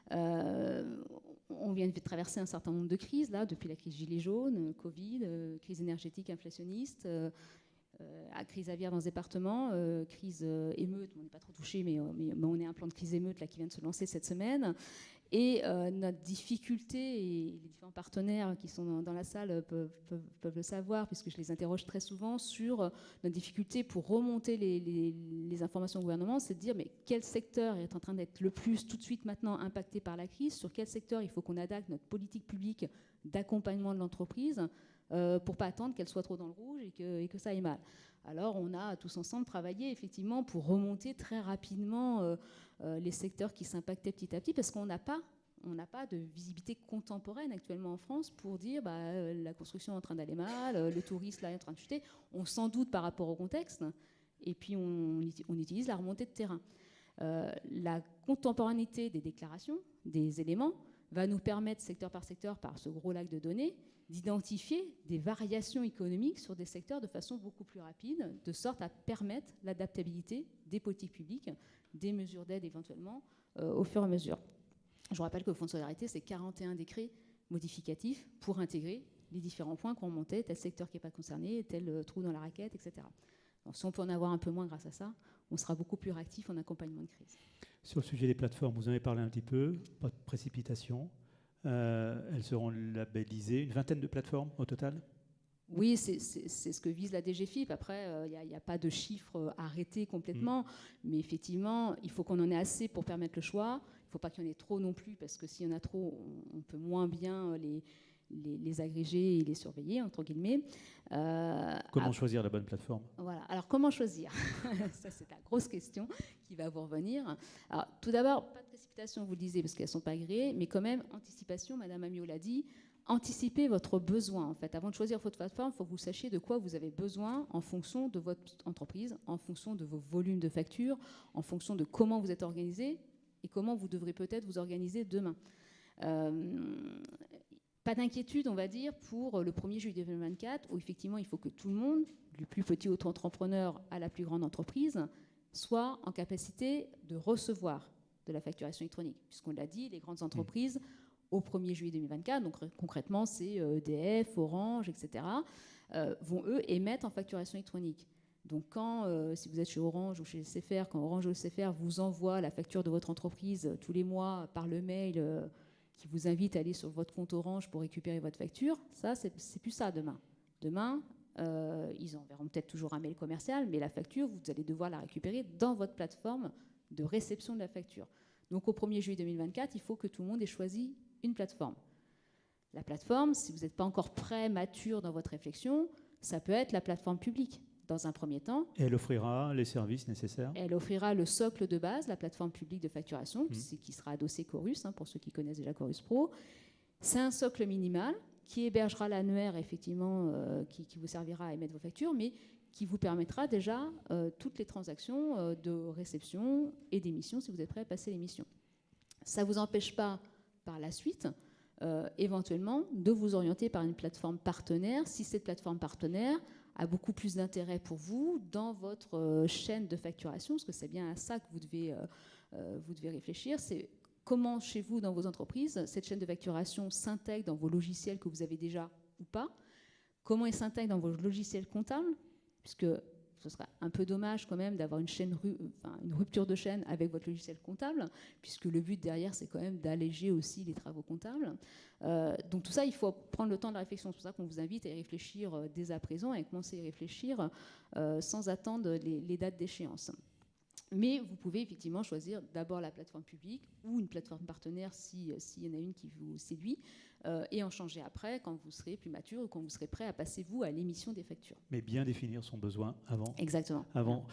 Speaker 8: On vient de traverser un certain nombre de crises, là, depuis la crise Gilets jaunes, Covid, crise énergétique inflationniste, crise aviaire dans ce département, crise émeute. On n'est pas trop touché, mais on est un plan de crise émeute là, qui vient de se lancer cette semaine. Et notre difficulté, et les différents partenaires qui sont dans la salle peuvent le savoir, puisque je les interroge très souvent sur notre difficulté pour remonter les informations au gouvernement, c'est de dire mais quel secteur est en train d'être le plus tout de suite maintenant impacté par la crise, sur quel secteur il faut qu'on adapte notre politique publique d'accompagnement de l'entreprise pour ne pas attendre qu'elle soit trop dans le rouge et que ça aille mal. Alors on a tous ensemble travaillé effectivement pour remonter très rapidement les secteurs qui s'impactaient petit à petit, parce qu'on n'a pas de visibilité contemporaine actuellement en France pour dire la construction est en train d'aller mal, le tourisme là est en train de chuter. On s'en doute par rapport au contexte, et puis on utilise la remontée de terrain. La contemporanéité des déclarations, des éléments, va nous permettre, secteur par secteur, par ce gros lac de données, d'identifier des variations économiques sur des secteurs de façon beaucoup plus rapide, de sorte à permettre l'adaptabilité des politiques publiques, des mesures d'aide éventuellement, au fur et à mesure. Je vous rappelle que le Fonds de solidarité, c'est 41 décrets modificatifs pour intégrer les différents points qu'on montait, tel secteur qui n'est pas concerné, tel trou dans la raquette, etc. Donc, si on peut en avoir un peu moins grâce à ça, on sera beaucoup plus réactif en accompagnement de crise.
Speaker 4: Sur le sujet des plateformes, vous en avez parlé un petit peu, pas de précipitation. Elles seront labellisées, une vingtaine de plateformes au total ?
Speaker 8: Oui, c'est ce que vise la DGFiP. Après, il n'y a pas de chiffre arrêté complètement, mais effectivement, il faut qu'on en ait assez pour permettre le choix. Il ne faut pas qu'il y en ait trop non plus, parce que s'il y en a trop, on peut moins bien les agréger et les surveiller, entre guillemets.
Speaker 4: Comment choisir la bonne plateforme ?
Speaker 8: Voilà. Alors, comment choisir ? Ça, c'est la grosse question qui va vous revenir. Alors, tout d'abord, pas de précipitation, vous le disiez, parce qu'elles ne sont pas agréées, mais quand même, anticipation, Madame Amiot l'a dit, anticipez votre besoin. En fait, avant de choisir votre plateforme, il faut que vous sachiez de quoi vous avez besoin en fonction de votre entreprise, en fonction de vos volumes de factures, en fonction de comment vous êtes organisé et comment vous devrez peut-être vous organiser demain. Pas d'inquiétude, on va dire, pour le 1er juillet 2024, où effectivement, il faut que tout le monde, du plus petit auto-entrepreneur à la plus grande entreprise, soit en capacité de recevoir de la facturation électronique. Puisqu'on l'a dit, les grandes entreprises, au 1er juillet 2024, donc concrètement, c'est EDF, Orange, etc., vont, eux, émettre en facturation électronique. Donc si vous êtes chez Orange ou chez SFR, quand Orange ou SFR vous envoie la facture de votre entreprise tous les mois par le mail qui vous invite à aller sur votre compte Orange pour récupérer votre facture, ça, c'est plus ça demain. Demain, ils enverront peut-être toujours un mail commercial, mais la facture, vous allez devoir la récupérer dans votre plateforme de réception de la facture. Donc au 1er juillet 2024, il faut que tout le monde ait choisi une plateforme. La plateforme, si vous n'êtes pas encore prêt, mature dans votre réflexion, ça peut être la plateforme publique. Dans un premier temps.
Speaker 4: Et elle offrira les services nécessaires.
Speaker 8: Elle offrira le socle de base, la plateforme publique de facturation, qui sera adossée Chorus, pour ceux qui connaissent déjà Chorus Pro. C'est un socle minimal qui hébergera l'annuaire, effectivement, qui vous servira à émettre vos factures, mais qui vous permettra déjà toutes les transactions de réception et d'émission si vous êtes prêt à passer l'émission. Ça ne vous empêche pas, par la suite, éventuellement, de vous orienter par une plateforme partenaire, si cette plateforme partenaire a beaucoup plus d'intérêt pour vous dans votre chaîne de facturation, parce que c'est bien à ça que vous devez réfléchir, c'est comment chez vous, dans vos entreprises, cette chaîne de facturation s'intègre dans vos logiciels que vous avez déjà ou pas, comment elle s'intègre dans vos logiciels comptables, puisque ce sera un peu dommage quand même d'avoir une rupture de chaîne avec votre logiciel comptable, puisque le but derrière, c'est quand même d'alléger aussi les travaux comptables. Donc tout ça, il faut prendre le temps de la réflexion. C'est pour ça qu'on vous invite à y réfléchir dès à présent et à commencer à y réfléchir sans attendre les dates d'échéance. Mais vous pouvez effectivement choisir d'abord la plateforme publique ou une plateforme partenaire s'il y en a une qui vous séduit, et en changer après quand vous serez plus mature ou quand vous serez prêt à passer, vous, à l'émission des factures.
Speaker 4: Mais bien définir son besoin avant.
Speaker 8: Exactement.
Speaker 4: Avant.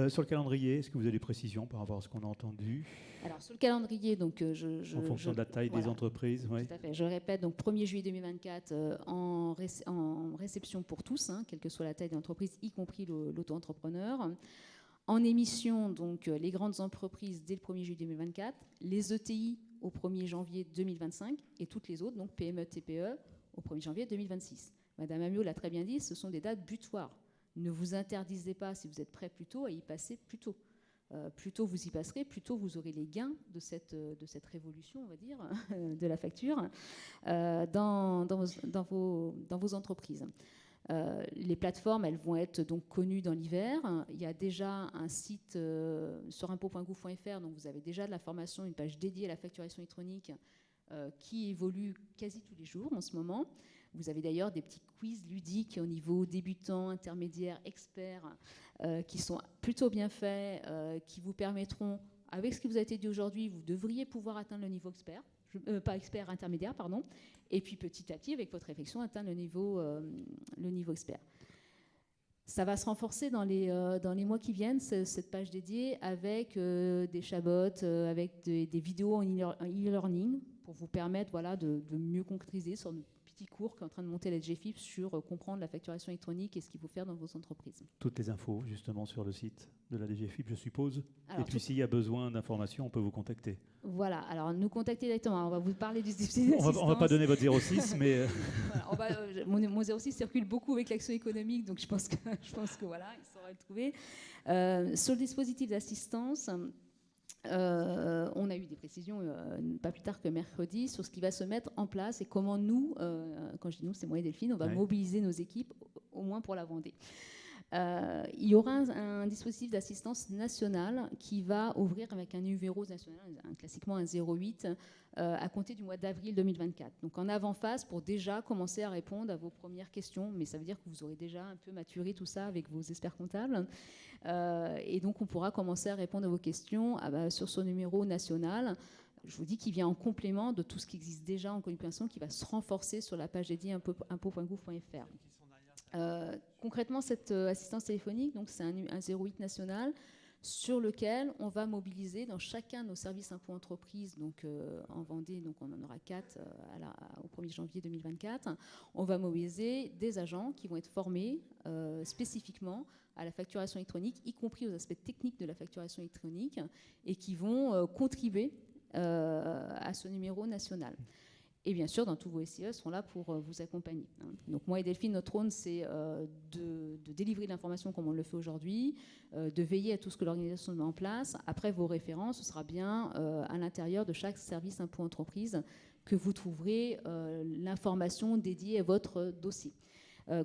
Speaker 4: Sur le calendrier, est-ce que vous avez des précisions par rapport à ce qu'on a entendu?
Speaker 8: Alors, sur le calendrier, donc,
Speaker 4: en fonction de la taille des entreprises, oui.
Speaker 8: Tout à fait. Je répète, donc 1er juillet 2024 en réception pour tous, quelle que soit la taille de l'entreprise, y compris l'auto-entrepreneur. En émission, donc les grandes entreprises dès le 1er juillet 2024, les ETI au 1er janvier 2025 et toutes les autres, donc PME, TPE, au 1er janvier 2026. Madame Amiot l'a très bien dit, ce sont des dates butoirs. Ne vous interdisez pas, si vous êtes prêt plus tôt, à y passer plus tôt. Plus tôt vous y passerez, plus tôt vous aurez les gains de cette révolution, on va dire, de la facture dans vos entreprises. Les plateformes, elles vont être donc connues dans l'hiver. Il y a déjà un site sur impôt.gouv.fr, donc vous avez déjà de la formation, une page dédiée à la facturation électronique qui évolue quasi tous les jours en ce moment. Vous avez d'ailleurs des petits quiz ludiques au niveau débutant, intermédiaire, expert, qui sont plutôt bien faits, qui vous permettront, avec ce qui vous a été dit aujourd'hui, vous devriez pouvoir atteindre le niveau expert. Pas expert, intermédiaire, pardon, et puis petit à petit, avec votre réflexion, atteindre le niveau expert. Ça va se renforcer dans les mois qui viennent, cette page dédiée, avec des chatbots, avec des vidéos en e-learning, pour vous permettre de mieux concrétiser sur nos petits cours qui est en train de monter la DGFiP sur comprendre la facturation électronique et ce qu'il faut faire dans vos entreprises.
Speaker 4: Toutes les infos, justement, sur le site de la DGFiP, je suppose. Alors, et puis, s'il y a besoin d'informations, on peut vous contacter. Voilà, alors nous contacter directement. On va vous parler du dispositif d'assistance. On ne va pas donner votre 06, mais...
Speaker 8: Voilà, mon 06 circule beaucoup avec l'action économique, donc je pense que voilà, il saura le trouver. Sur le dispositif d'assistance... on a eu des précisions pas plus tard que mercredi sur ce qui va se mettre en place et comment nous, quand je dis nous, c'est moi et Delphine, on va mobiliser nos équipes au moins pour la Vendée. Il y aura un dispositif d'assistance nationale qui va ouvrir avec un numéro national, classiquement un 08, à compter du mois d'avril 2024. Donc en avant-phase pour déjà commencer à répondre à vos premières questions, mais ça veut dire que vous aurez déjà un peu maturé tout ça avec vos experts comptables. Et donc on pourra commencer à répondre à vos questions sur ce numéro national. Je vous dis qu'il vient en complément de tout ce qui existe déjà en communication, qui va se renforcer sur la page dédiée impôt.gouv.fr. Concrètement, cette assistance téléphonique, donc c'est un 08 national sur lequel on va mobiliser dans chacun de nos services impôt-entreprises, donc en Vendée, donc on en aura 4 au 1er janvier 2024. On va mobiliser des agents qui vont être formés spécifiquement à la facturation électronique, y compris aux aspects techniques de la facturation électronique, et qui vont contribuer à ce numéro national. Et bien sûr, dans tous vos SIE seront là pour vous accompagner. Donc moi et Delphine, notre rôle, c'est de délivrer l'information comme on le fait aujourd'hui, de veiller à tout ce que l'organisation met en place. Après, vos références, ce sera bien à l'intérieur de chaque service impôt-entreprise que vous trouverez l'information dédiée à votre dossier.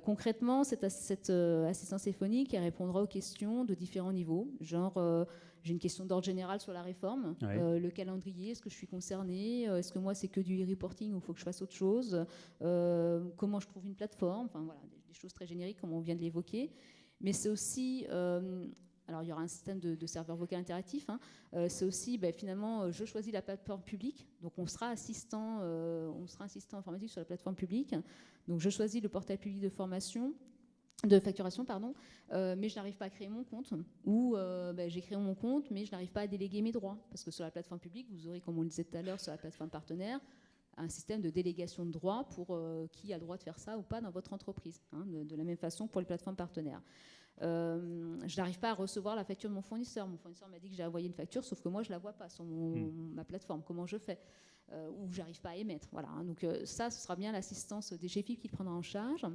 Speaker 8: Concrètement, cette assistance téléphonique, elle répondra aux questions de différents niveaux, genre j'ai une question d'ordre général sur la réforme, le calendrier, est-ce que je suis concernée, est-ce que moi c'est que du e-reporting ou il faut que je fasse autre chose, comment je trouve une plateforme, enfin voilà, des choses très génériques comme on vient de l'évoquer. Mais c'est aussi, alors il y aura un système de serveur vocal interactif, c'est aussi finalement je choisis la plateforme publique, donc on sera assistant informatique sur la plateforme publique, donc je choisis le portail public de facturation, mais je n'arrive pas à créer mon compte, ou j'ai créé mon compte, mais je n'arrive pas à déléguer mes droits, parce que sur la plateforme publique, vous aurez, comme on le disait tout à l'heure, sur la plateforme partenaire, un système de délégation de droits pour qui a le droit de faire ça ou pas dans votre entreprise, de la même façon pour les plateformes partenaires. Je n'arrive pas à recevoir la facture de mon fournisseur. Mon fournisseur m'a dit que j'ai envoyé une facture, sauf que moi, je ne la vois pas sur ma plateforme. Comment je fais ou je n'arrive pas à émettre. Voilà, donc ça, ce sera bien l'assistance des GFIP qui prendra en charge.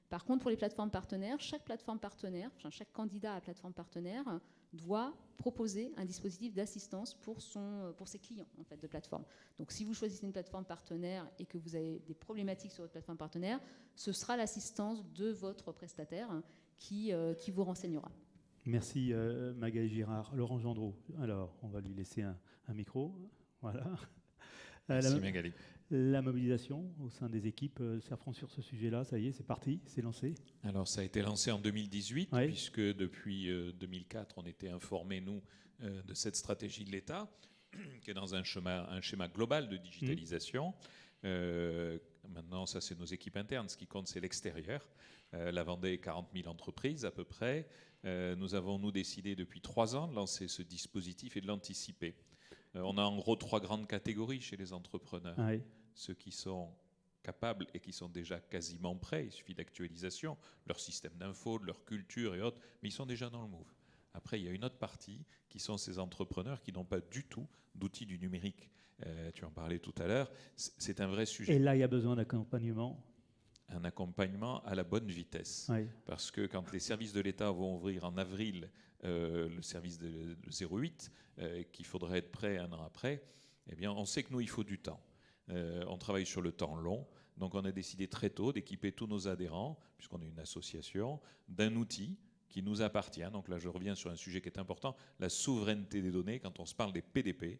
Speaker 8: Par contre, pour les plateformes partenaires, chaque plateforme partenaire, chaque candidat à la plateforme partenaire doit proposer un dispositif d'assistance pour ses clients en fait, de plateforme. Donc si vous choisissez une plateforme partenaire et que vous avez des problématiques sur votre plateforme partenaire, ce sera l'assistance de votre prestataire qui vous renseignera.
Speaker 4: Merci Magali Girard. Laurent Gendreau, alors on va lui laisser un micro. Voilà.
Speaker 2: Merci Magali.
Speaker 4: La mobilisation au sein des équipes Cerfrance sur ce sujet-là, ça y est, c'est parti, c'est lancé.
Speaker 2: Alors ça a été lancé en 2018, puisque depuis 2004, on était informés, nous, de cette stratégie de l'État, qui est dans un schéma global de digitalisation. Maintenant, ça c'est nos équipes internes, ce qui compte c'est l'extérieur. La Vendée, 40 000 entreprises à peu près. Nous avons, décidé depuis 3 ans de lancer ce dispositif et de l'anticiper. On a en gros 3 grandes catégories chez les entrepreneurs. Ceux qui sont capables et qui sont déjà quasiment prêts, il suffit d'actualisation, leur système d'info, de leur culture et autres, mais ils sont déjà dans le move. Après, il y a une autre partie qui sont ces entrepreneurs qui n'ont pas du tout d'outils du numérique. Tu en parlais tout à l'heure, c'est un vrai sujet.
Speaker 4: Et là, il y a besoin d'accompagnement.
Speaker 2: Un accompagnement à la bonne vitesse. Parce que quand les services de l'État vont ouvrir en avril le service de 08, qu'il faudrait être prêt 1 an après, eh bien, on sait que nous, il faut du temps. On travaille sur le temps long. Donc, on a décidé très tôt d'équiper tous nos adhérents, puisqu'on est une association, d'un outil qui nous appartient. Donc là, je reviens sur un sujet qui est important, la souveraineté des données. Quand on se parle des PDP,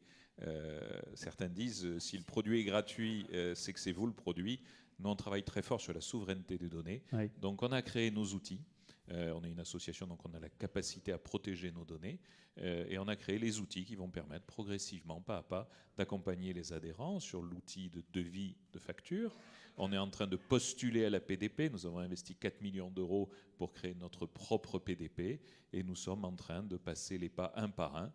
Speaker 2: certains disent si le produit est gratuit, c'est que c'est vous le produit. Nous, on travaille très fort sur la souveraineté des données. Donc, on a créé nos outils. On est une association, donc on a la capacité à protéger nos données. Et on a créé les outils qui vont permettre progressivement, pas à pas, d'accompagner les adhérents sur l'outil de devis de facture. On est en train de postuler à la PDP. Nous avons investi 4 millions d'euros pour créer notre propre PDP. Et nous sommes en train de passer les pas un par un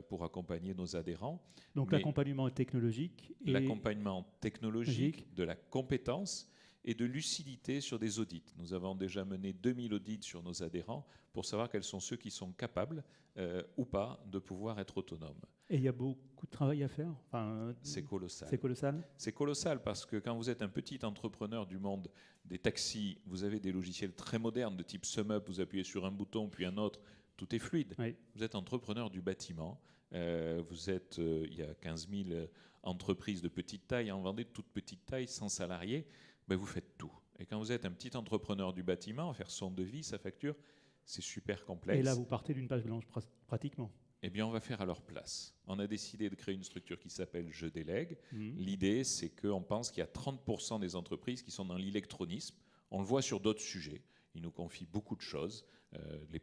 Speaker 2: pour accompagner nos adhérents.
Speaker 4: Donc l'accompagnement technologique.
Speaker 2: L'accompagnement technologique, de la compétence et de lucidité sur des audits. Nous avons déjà mené 2000 audits sur nos adhérents pour savoir quels sont ceux qui sont capables ou pas de pouvoir être autonomes.
Speaker 4: Et il y a beaucoup de travail à faire.
Speaker 2: C'est colossal.
Speaker 4: C'est colossal.
Speaker 2: C'est colossal parce que quand vous êtes un petit entrepreneur du monde des taxis, vous avez des logiciels très modernes de type SumUp, vous appuyez sur un bouton puis un autre, tout est fluide. Vous êtes entrepreneur du bâtiment, il y a 15 000 entreprises de petite taille en Vendée, de toute petite taille, sans salariés. Vous faites tout. Et quand vous êtes un petit entrepreneur du bâtiment, faire son devis, sa facture, c'est super complexe.
Speaker 4: Et là, vous partez d'une page blanche pratiquement.
Speaker 2: Eh bien, on va faire à leur place. On a décidé de créer une structure qui s'appelle Je délègue. L'idée, c'est qu'on pense qu'il y a 30% des entreprises qui sont dans l'électronisme. On le voit sur d'autres sujets. Ils nous confient beaucoup de choses.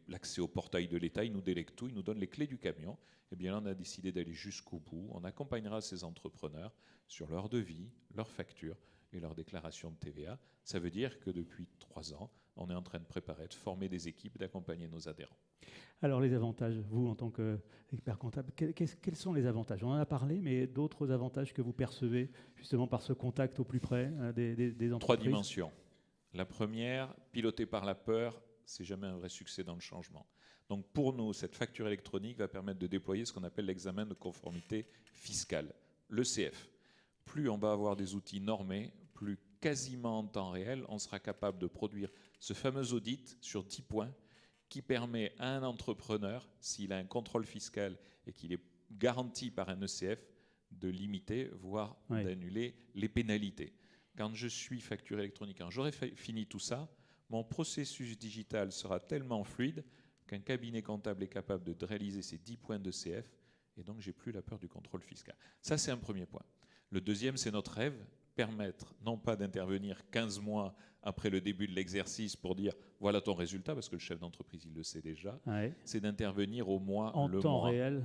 Speaker 2: L'accès au portail de l'État, ils nous délèguent tout, ils nous donnent les clés du camion. Eh bien, là, on a décidé d'aller jusqu'au bout. On accompagnera ces entrepreneurs sur leur devis, leur facture et leur déclaration de TVA. Ça veut dire que depuis 3 ans, on est en train de préparer, de former des équipes, d'accompagner nos adhérents.
Speaker 4: Alors les avantages, vous en tant qu'expert comptable, quels sont les avantages? On en a parlé, mais d'autres avantages que vous percevez justement par ce contact au plus près des entreprises?
Speaker 2: 3 dimensions. La première, pilotée par la peur, c'est jamais un vrai succès dans le changement. Donc pour nous, cette facture électronique va permettre de déployer ce qu'on appelle l'examen de conformité fiscale, l'ECF. Plus on va avoir des outils normés, plus quasiment en temps réel, on sera capable de produire ce fameux audit sur 10 points qui permet à un entrepreneur, s'il a un contrôle fiscal et qu'il est garanti par un ECF, de limiter, voire d'annuler les pénalités. Quand je suis facturé électronique, quand j'aurai fini tout ça, mon processus digital sera tellement fluide qu'un cabinet comptable est capable de réaliser ses 10 points de CF, et donc j'ai plus la peur du contrôle fiscal. Ça, c'est un premier point. Le deuxième, c'est notre rêve, permettre non pas d'intervenir 15 mois après le début de l'exercice pour dire voilà ton résultat, parce que le chef d'entreprise il le sait déjà, c'est d'intervenir au mois,
Speaker 4: en temps réel.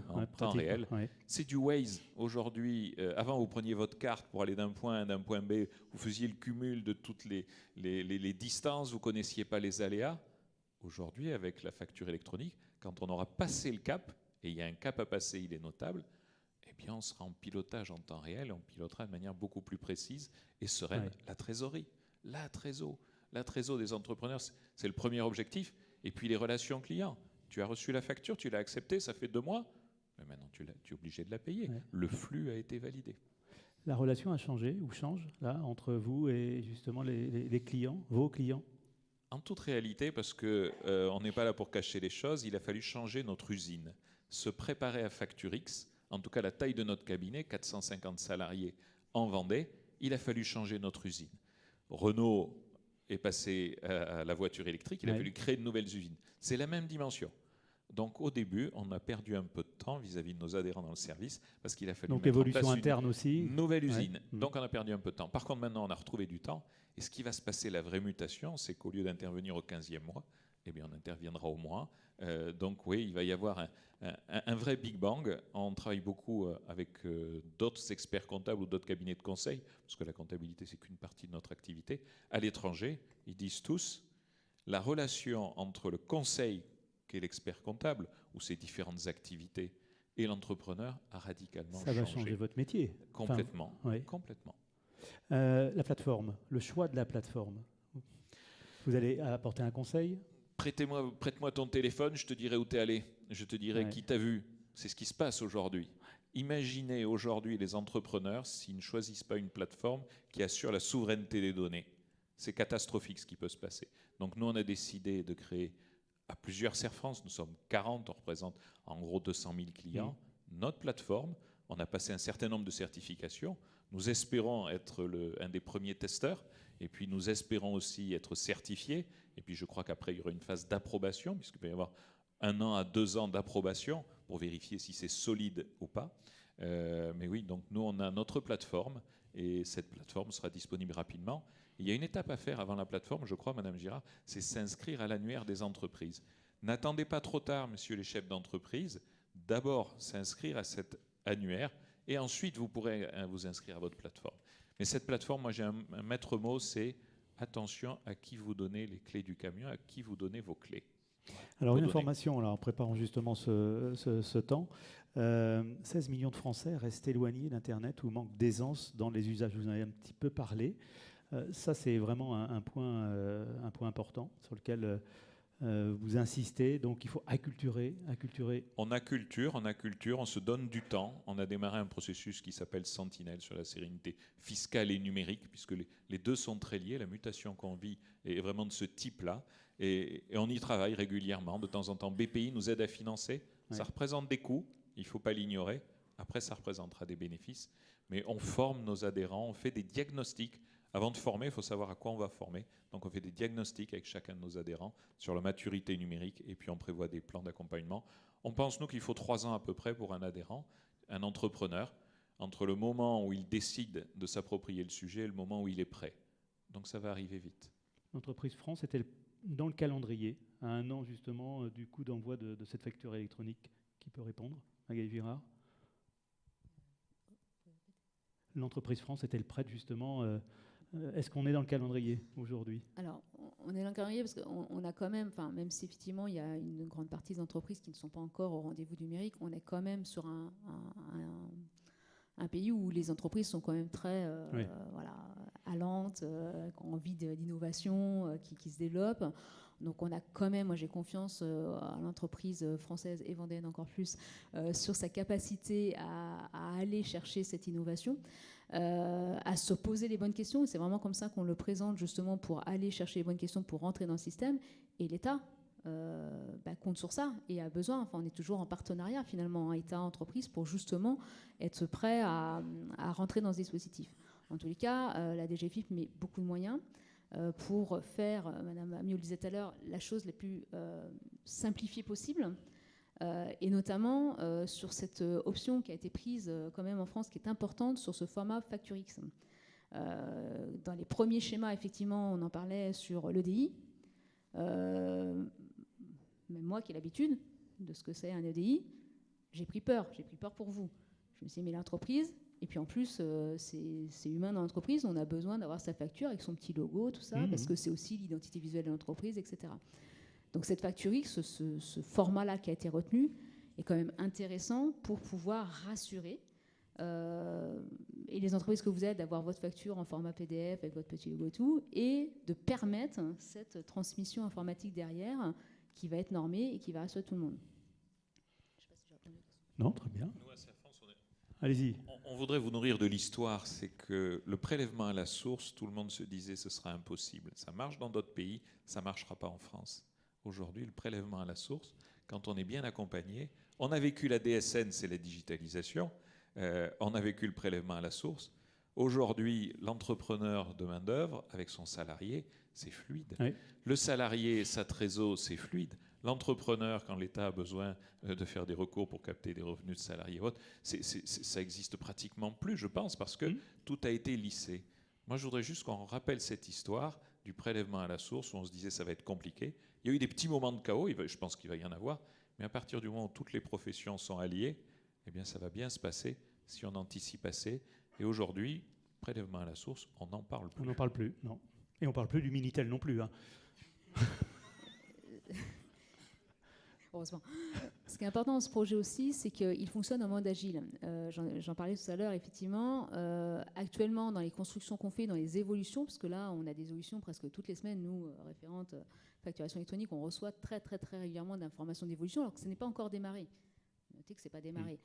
Speaker 2: Ouais. C'est du Waze. Aujourd'hui, avant vous preniez votre carte pour aller d'un point A à d'un point B, vous faisiez le cumul de toutes les distances, vous ne connaissiez pas les aléas. Aujourd'hui, avec la facture électronique, quand on aura passé le cap, et il y a un cap à passer, il est notable, eh bien on sera en pilotage en temps réel et on pilotera de manière beaucoup plus précise et sereine la trésorerie. La trésor des entrepreneurs, c'est le premier objectif. Et puis les relations clients. Tu as reçu la facture, tu l'as acceptée, ça fait 2 mois, mais maintenant tu es obligé de la payer. Le flux a été validé.
Speaker 4: La relation a changé ou change là entre vous et justement les clients, vos clients?
Speaker 2: En toute réalité, parce qu'on n'est pas là pour cacher les choses, il a fallu changer notre usine, se préparer à Facture X. En tout cas, la taille de notre cabinet, 450 salariés en Vendée, il a fallu changer notre usine. Renault est passé à la voiture électrique, il a fallu créer de nouvelles usines. C'est la même dimension. Donc au début, on a perdu un peu de temps vis-à-vis de nos adhérents dans le service parce qu'il a fallu
Speaker 4: donc
Speaker 2: mettre en
Speaker 4: évolution
Speaker 2: place
Speaker 4: interne aussi.
Speaker 2: Nouvelle usine. Donc on a perdu un peu de temps. Par contre, maintenant, on a retrouvé du temps. Et ce qui va se passer, la vraie mutation, c'est qu'au lieu d'intervenir au 15e mois, eh bien, on interviendra au mois. Donc oui, il va y avoir un vrai Big Bang. On travaille beaucoup avec d'autres experts comptables ou d'autres cabinets de conseil, parce que la comptabilité, c'est qu'une partie de notre activité. À l'étranger, ils disent tous, la relation entre le conseil, qui est l'expert comptable, ou ses différentes activités, et l'entrepreneur a radicalement changé.
Speaker 4: Ça va changer votre métier.
Speaker 2: Complètement. Complètement.
Speaker 4: La plateforme, le choix de la plateforme. Vous allez apporter un conseil ?
Speaker 2: Prête-moi ton téléphone, je te dirai où tu es allé. Je te dirai qui t'a vu. C'est ce qui se passe aujourd'hui. Imaginez aujourd'hui les entrepreneurs s'ils ne choisissent pas une plateforme qui assure la souveraineté des données. C'est catastrophique ce qui peut se passer. Donc nous, on a décidé de créer à plusieurs Serre France, nous sommes 40, on représente en gros 200 000 clients, notre plateforme. On a passé un certain nombre de certifications. Nous espérons être un des premiers testeurs. Et puis nous espérons aussi être certifiés. Et puis je crois qu'après, il y aura une phase d'approbation, puisqu'il va y avoir 1 an à 2 ans d'approbation pour vérifier si c'est solide ou pas. Mais oui, donc nous, on a notre plateforme. Et cette plateforme sera disponible rapidement. Il y a une étape à faire avant la plateforme, je crois, Madame Girard, c'est s'inscrire à l'annuaire des entreprises. N'attendez pas trop tard, messieurs les chefs d'entreprise. D'abord, s'inscrire à cet annuaire. Et ensuite, vous pourrez vous inscrire à votre plateforme. Mais cette plateforme, moi j'ai un maître mot, c'est attention à qui vous donnez les clés du camion, à qui vous donnez vos clés.
Speaker 4: Alors une information, là, en préparant justement ce temps, 16 millions de Français restent éloignés d'Internet ou manquent d'aisance dans les usages. Vous en avez un petit peu parlé. Ça, c'est vraiment un point important sur lequel vous insistez. Donc il faut acculturer.
Speaker 2: On acculture, on se donne du temps. On a démarré un processus qui s'appelle Sentinelle sur la sérénité fiscale et numérique, puisque les deux sont très liés. La mutation qu'on vit est vraiment de ce type-là. Et on y travaille régulièrement. De temps en temps, BPI nous aide à financer. Ça représente des coûts, il ne faut pas l'ignorer. Après, ça représentera des bénéfices. Mais on forme nos adhérents, on fait des diagnostics. Avant de former, il faut savoir à quoi on va former. Donc on fait des diagnostics avec chacun de nos adhérents sur la maturité numérique et puis on prévoit des plans d'accompagnement. On pense, nous, qu'il faut 3 ans à peu près pour un adhérent, un entrepreneur, entre le moment où il décide de s'approprier le sujet et le moment où il est prêt. Donc ça va arriver vite.
Speaker 4: L'entreprise France était dans le calendrier, à 1 an justement du coup d'envoi de cette facture électronique. Qui peut répondre? Magali Girard. L'entreprise France est-elle prête justement est-ce qu'on est dans le calendrier aujourd'hui?
Speaker 8: Alors, on est dans le calendrier parce qu'on a quand même, même si effectivement il y a une grande partie des entreprises qui ne sont pas encore au rendez-vous numérique, on est quand même sur un pays où les entreprises sont quand même très allantes, qui ont envie d'innovation, qui se développent. Donc on a quand même, moi j'ai confiance à l'entreprise française et vendéenne encore plus sur sa capacité à aller chercher cette innovation, à se poser les bonnes questions. C'est vraiment comme ça qu'on le présente justement pour aller chercher les bonnes questions pour rentrer dans le système. Et l'État compte sur ça et a besoin. Enfin, on est toujours en partenariat finalement, État-entreprise, pour justement être prêt à rentrer dans ce dispositif. En tous les cas, la DGFiP met beaucoup de moyens. pour faire, Madame Amiot le disait tout à l'heure, la chose la plus simplifiée possible. Et notamment sur cette option qui a été prise quand même en France, qui est importante, sur ce format FactureX. Dans les premiers schémas, effectivement, on en parlait sur l'EDI. Même moi qui ai l'habitude de ce que c'est un EDI, j'ai pris peur pour vous. Je me suis dit, mais l'entreprise, et puis en plus, c'est humain dans l'entreprise, on a besoin d'avoir sa facture avec son petit logo, tout ça, parce que c'est aussi l'identité visuelle de l'entreprise, etc. Donc cette FactureX, ce format-là qui a été retenu, est quand même intéressant pour pouvoir rassurer et les entreprises que vous êtes d'avoir votre facture en format PDF avec votre petit logo et tout, et de permettre cette transmission informatique derrière qui va être normée et qui va rassurer tout le monde. Je sais pas si j'ai répondu.
Speaker 4: Non, très bien.
Speaker 2: Nous, à Serre France,
Speaker 4: allez-y.
Speaker 2: On voudrait vous nourrir de l'histoire. C'est que le prélèvement à la source, tout le monde se disait ce sera impossible. Ça marche dans d'autres pays, ça ne marchera pas en France. Aujourd'hui, le prélèvement à la source, quand on est bien accompagné, on a vécu la DSN, c'est la digitalisation, on a vécu le prélèvement à la source. Aujourd'hui, l'entrepreneur de main-d'œuvre, avec son salarié, c'est fluide. Oui. Le salarié, sa trésor, c'est fluide. L'entrepreneur, quand l'État a besoin de faire des recours pour capter des revenus de salariés, ça existe pratiquement plus, je pense, parce que tout a été lissé. Moi, je voudrais juste qu'on rappelle cette histoire du prélèvement à la source, où on se disait ça va être compliqué. Il y a eu des petits moments de chaos, je pense qu'il va y en avoir, mais à partir du moment où toutes les professions sont alliées, eh bien, ça va bien se passer si on anticipe assez. Et aujourd'hui, prélèvement à la source, on n'en parle plus.
Speaker 4: On n'en parle plus, non. Et on ne parle plus du Minitel non plus. Hein.
Speaker 8: Heureusement. Ce qui est important dans ce projet aussi, c'est qu'il fonctionne en mode agile. J'en parlais tout à l'heure, effectivement. Actuellement, dans les constructions qu'on fait, dans les évolutions, parce que là, on a des évolutions presque toutes les semaines, nous, référentes facturation électronique, on reçoit très, très, très régulièrement d'informations d'évolution, alors que ce n'est pas encore démarré. Notez que ce n'est pas démarré.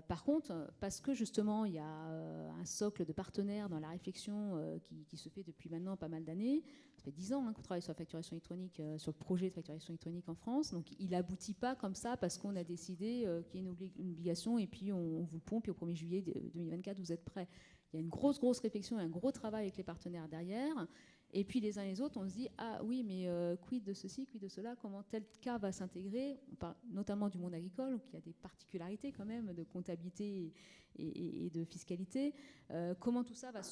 Speaker 8: Par contre, parce que justement, il y a un socle de partenaires dans la réflexion qui se fait depuis maintenant pas mal d'années. Ça fait 10 ans qu'on travaille sur la facturation électronique, sur le projet de facturation électronique en France. Donc, il n'aboutit pas comme ça parce qu'on a décidé qu'il y a une obligation et puis on vous le pompe et au 1er juillet 2024, vous êtes prêts. Il y a une grosse réflexion et un gros travail avec les partenaires derrière. Et puis les uns les autres, on se dit « Ah oui, mais quid de ceci, quid de cela, comment tel cas va s'intégrer ?» On parle notamment du monde agricole, qui a des particularités quand même de comptabilité et de fiscalité. Comment tout ça va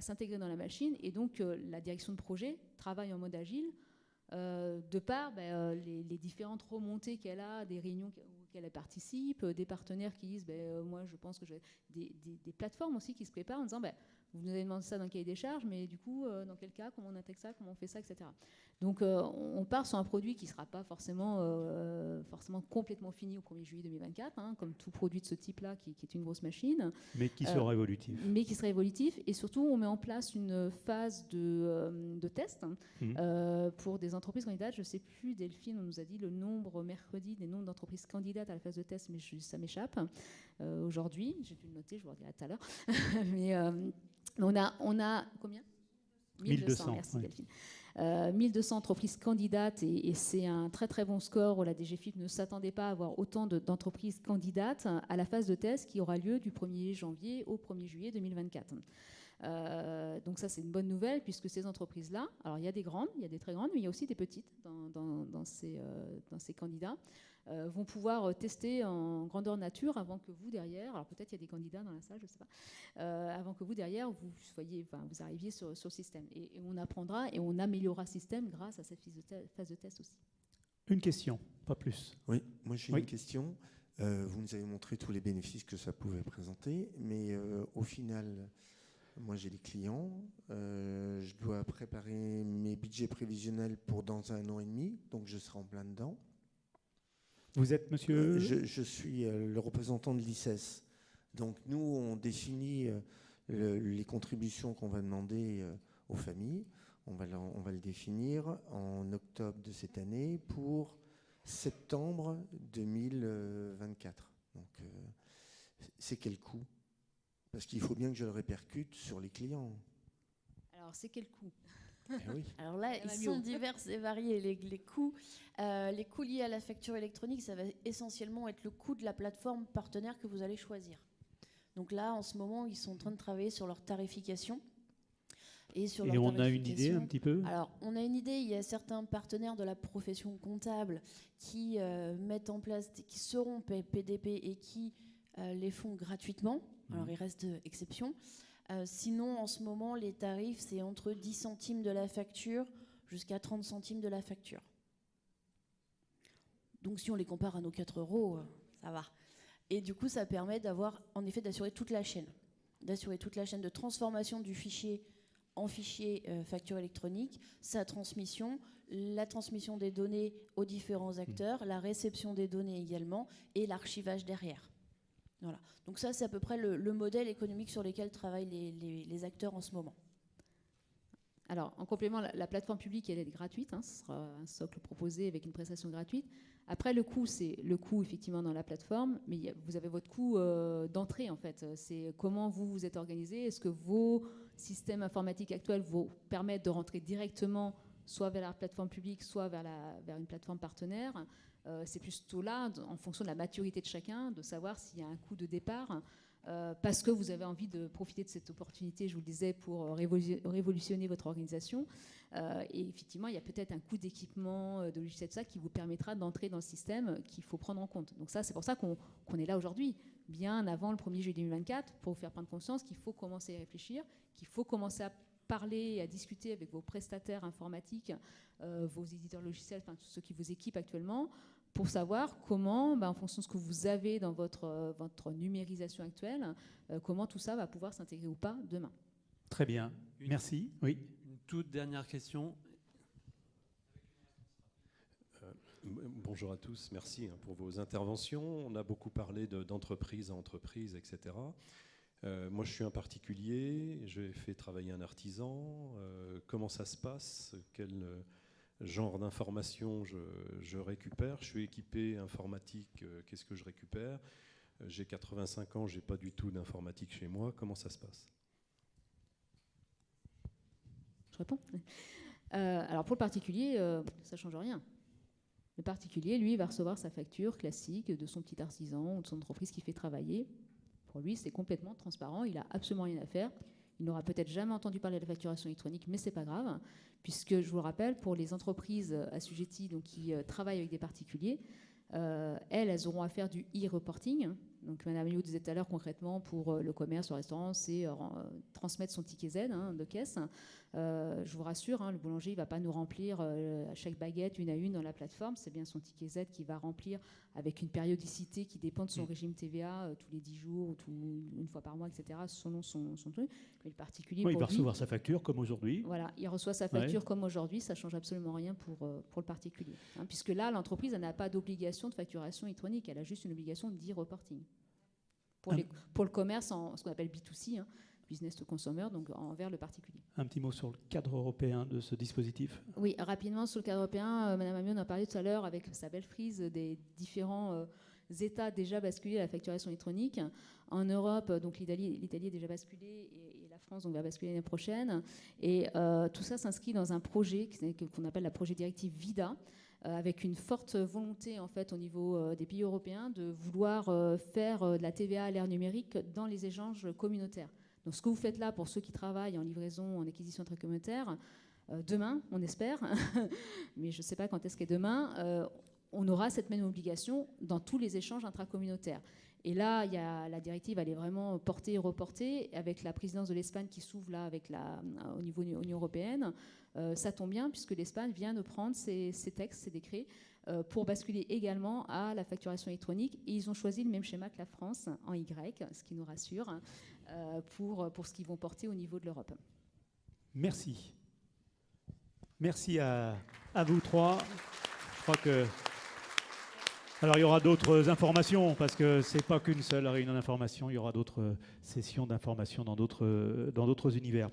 Speaker 8: s'intégrer dans la machine. Et donc la direction de projet travaille en mode agile, de par les différentes remontées qu'elle a, des réunions auxquelles elle participe, des partenaires qui disent moi je pense que des plateformes aussi qui se préparent en disant vous nous avez demandé ça dans le cahier des charges, mais du coup, dans quel cas, comment on intègre ça, comment on fait ça, etc. Donc, on part sur un produit qui ne sera pas forcément complètement fini au 1er juillet 2024, hein, comme tout produit de ce type-là, qui est une grosse machine.
Speaker 4: Mais qui sera évolutif.
Speaker 8: Mais qui sera évolutif. Et surtout, on met en place une phase de test pour des entreprises candidates. Je ne sais plus, Delphine, on nous a dit le nombre mercredi des nombres d'entreprises candidates à la phase de test, mais ça m'échappe. Aujourd'hui, j'ai dû le noter, je vous le dirai tout à l'heure. Mais on a combien
Speaker 4: 1200,
Speaker 8: merci
Speaker 4: oui.
Speaker 8: Delphine. 1200 entreprises candidates et c'est un très très bon score. La DGFiP ne s'attendait pas à avoir autant d'entreprises candidates à la phase de test qui aura lieu du 1er janvier au 1er juillet 2024. Donc ça c'est une bonne nouvelle puisque ces entreprises-là, alors il y a des grandes, il y a des très grandes, mais il y a aussi des petites dans ces candidats, vont pouvoir tester en grandeur nature avant que vous derrière, alors peut-être il y a des candidats dans la salle, je ne sais pas, avant que vous derrière vous arriviez sur le système. Et on apprendra et on améliorera le système grâce à cette phase de test aussi.
Speaker 4: Une question, pas plus.
Speaker 9: Oui, moi j'ai une question. Vous nous avez montré tous les bénéfices que ça pouvait présenter, mais au final, moi j'ai des clients, je dois préparer mes budgets prévisionnels pour dans 1 an et demi, donc je serai en plein dedans.
Speaker 4: Vous êtes monsieur
Speaker 9: je suis le représentant de l'ICES. Donc nous, on définit les contributions qu'on va demander aux familles. On va le définir en octobre de cette année pour septembre 2024. Donc c'est quel coût ? Parce qu'il faut bien que je le répercute sur les clients.
Speaker 8: Alors c'est quel coût ?
Speaker 9: Oui.
Speaker 3: Alors là, ils sont divers et variés. Les coûts liés à la facture électronique, ça va essentiellement être le coût de la plateforme partenaire que vous allez choisir. Donc là, en ce moment, ils sont en train de travailler sur leur tarification. Et
Speaker 4: on a une idée un petit peu?
Speaker 3: Alors, on a une idée. Il y a certains partenaires de la profession comptable qui mettent en place, qui seront PDP et qui les font gratuitement. Alors, il reste exception. Sinon, en ce moment, les tarifs, c'est entre 10 centimes de la facture jusqu'à 30 centimes de la facture. Donc, si on les compare à nos 4 €, ça va. Et du coup, ça permet d'avoir, en effet, d'assurer toute la chaîne de transformation du fichier en fichier facture électronique, sa transmission, la transmission des données aux différents acteurs, la réception des données également, et l'archivage derrière. Voilà. Donc ça, c'est à peu près le modèle économique sur lequel travaillent les acteurs en ce moment.
Speaker 8: Alors, en complément, la plateforme publique, elle est gratuite. Ce sera un socle proposé avec une prestation gratuite. Après, le coût, c'est le coût, effectivement, dans la plateforme. Mais vous avez votre coût d'entrée, en fait. C'est comment vous êtes organisé. Est-ce que vos systèmes informatiques actuels vous permettent de rentrer directement soit vers la plateforme publique, soit vers une plateforme partenaire? C'est plutôt là, en fonction de la maturité de chacun, de savoir s'il y a un coût de départ. Parce que vous avez envie de profiter de cette opportunité, je vous le disais, pour révolutionner votre organisation. Et effectivement, il y a peut-être un coût d'équipement, de logiciel, de ça, qui vous permettra d'entrer dans le système qu'il faut prendre en compte. Donc ça, c'est pour ça qu'on est là aujourd'hui, bien avant le 1er juillet 2024, pour vous faire prendre conscience qu'il faut commencer à y réfléchir, qu'il faut commencer à parler et à discuter avec vos prestataires informatiques, vos éditeurs logiciels, enfin tous ceux qui vous équipent actuellement, pour savoir comment, en fonction de ce que vous avez dans votre numérisation actuelle, comment tout ça va pouvoir s'intégrer ou pas demain.
Speaker 4: Très bien, merci. Oui.
Speaker 5: Une toute dernière question.
Speaker 10: Bonjour à tous, merci pour vos interventions. On a beaucoup parlé d'entreprise à entreprise, etc. Moi, je suis un particulier, j'ai fait travailler un artisan. Comment ça se passe? Quel genre d'informations je récupère? Je suis équipé informatique, qu'est-ce que je récupère? J'ai 85 ans, j'ai pas du tout d'informatique chez moi. Comment ça se passe?
Speaker 8: Je réponds. Alors pour le particulier, ça ne change rien. Le particulier, lui, va recevoir sa facture classique de son petit artisan ou de son entreprise qui fait travailler. Pour lui, c'est complètement transparent, il n'a absolument rien à faire. Il n'aura peut-être jamais entendu parler de la facturation électronique, mais ce n'est pas grave, puisque, je vous le rappelle, pour les entreprises assujetties donc, qui travaillent avec des particuliers, elles auront à faire du e-reporting. Donc, Madame Liu disait tout à l'heure, concrètement, pour le commerce, le restaurant, c'est transmettre son ticket Z de caisse. Je vous rassure, le boulanger ne va pas nous remplir chaque baguette une à une dans la plateforme. C'est bien son ticket Z qui va remplir avec une périodicité qui dépend de son régime TVA, tous les 10 jours, une fois par mois, etc., selon son truc. Mais le particulier,
Speaker 4: il va recevoir sa facture comme aujourd'hui.
Speaker 8: Voilà, il reçoit sa facture comme aujourd'hui. Ça ne change absolument rien pour le particulier. Puisque là, l'entreprise n'a pas d'obligation de facturation électronique. Elle a juste une obligation d'e-reporting. Pour le commerce, ce qu'on appelle B2C, business to consumer, donc envers le particulier.
Speaker 4: Un petit mot sur le cadre européen de ce dispositif.
Speaker 8: Oui, rapidement sur le cadre européen, Madame Amiot en a parlé tout à l'heure avec sa belle frise des différents États déjà basculés à la facturation électronique. En Europe, donc l'Italie est déjà basculée et la France donc, va basculer l'année prochaine. Et tout ça s'inscrit dans un projet qu'on appelle la projet directive VIDA, avec une forte volonté en fait au niveau des pays européens de vouloir faire de la TVA à l'ère numérique dans les échanges communautaires. Donc ce que vous faites là pour ceux qui travaillent en livraison, en acquisition intracommunautaire, demain, on espère, mais je ne sais pas quand est-ce qu'est demain, on aura cette même obligation dans tous les échanges intracommunautaires. Et là, la directive, elle est vraiment portée et reportée, avec la présidence de l'Espagne qui s'ouvre là au niveau de l'Union européenne. Ça tombe bien, puisque l'Espagne vient de prendre ces textes, ces décrets, pour basculer également à la facturation électronique. Et ils ont choisi le même schéma que la France, en Y, ce qui nous rassure, pour ce qu'ils vont porter au niveau de l'Europe.
Speaker 4: Merci. Merci à vous trois. Je crois que... Alors, il y aura d'autres informations, parce que ce n'est pas qu'une seule réunion d'information, il y aura d'autres sessions d'information dans d'autres univers.